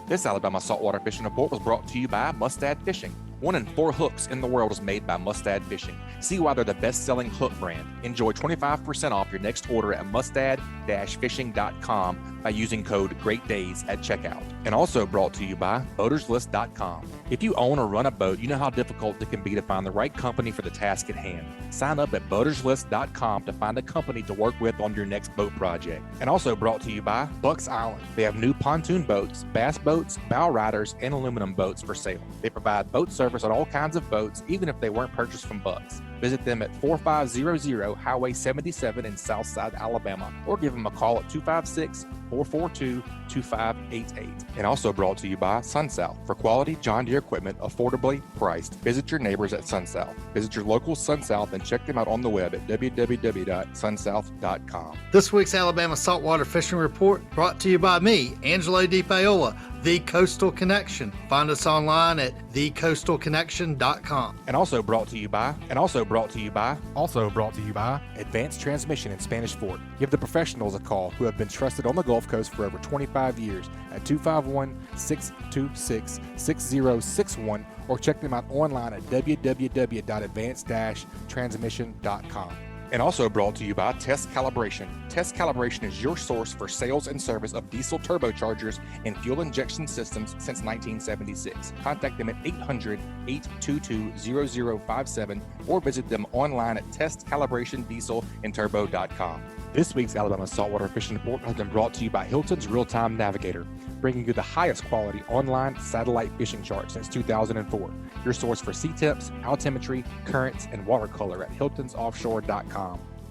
This Alabama Saltwater Fishing Report was brought to you by Mustad Fishing. 1 in 4 hooks in the world is made by Mustad Fishing. See why they're the best-selling hook brand. Enjoy 25% off your next order at mustad-fishing.com by using code GREATDAYS at checkout. And also brought to you by boaterslist.com. If you own or run a boat, you know how difficult it can be to find the right company for the task at hand. Sign up at boaterslist.com to find a company to work with on your next boat project. And also brought to you by Bucks Island. They have new pontoon boats, bass boats, bow riders, and aluminum boats for sale. They provide boat service on all kinds of boats, even if they weren't purchased from Bucks. Visit them at 4500 Highway 77 in Southside, Alabama, or give them a call at 256-442-2588. And also brought to you by SunSouth. For quality John Deere equipment affordably priced, visit your neighbors at SunSouth. Visit your local SunSouth and check them out on the web at www.sunsouth.com. This week's Alabama Saltwater Fishing Report brought to you by me, Angelo DePaola, The Coastal Connection. Find us online at thecoastalconnection.com. And also brought to you by Advanced Transmission in Spanish Fort. Give the professionals a call who have been trusted on the Gulf Coast for over 25 years at 251-626-6061 or check them out online at www.advanced-transmission.com. And also brought to you by Test Calibration. Test Calibration is your source for sales and service of diesel turbochargers and fuel injection systems since 1976. Contact them at 800-822-0057 or visit them online at testcalibrationdieselandturbo.com. This week's Alabama Saltwater Fishing Report has been brought to you by Hilton's Realtime-Navigator, bringing you the highest quality online satellite fishing chart since 2004. Your source for sea temps, altimetry, currents, and watercolor at hiltonsoffshore.com.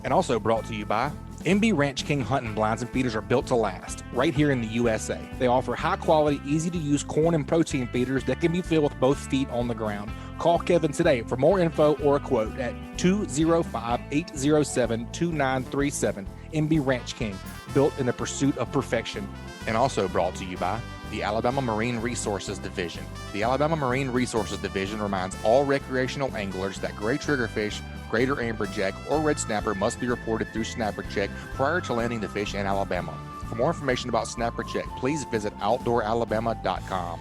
And also brought to you by MB Ranch King hunting blinds and feeders are built to last, right here in the USA. They offer high-quality, easy-to-use corn and protein feeders that can be filled with both feet on the ground. Call Kevin today for more info or a quote at 205-807-2937. MB Ranch King, built in the pursuit of perfection. And also brought to you by the Alabama Marine Resources Division. The Alabama Marine Resources Division reminds all recreational anglers that gray triggerfish, greater amberjack, or red snapper must be reported through Snapper Check prior to landing the fish in Alabama. For more information about Snapper Check, please visit OutdoorAlabama.com.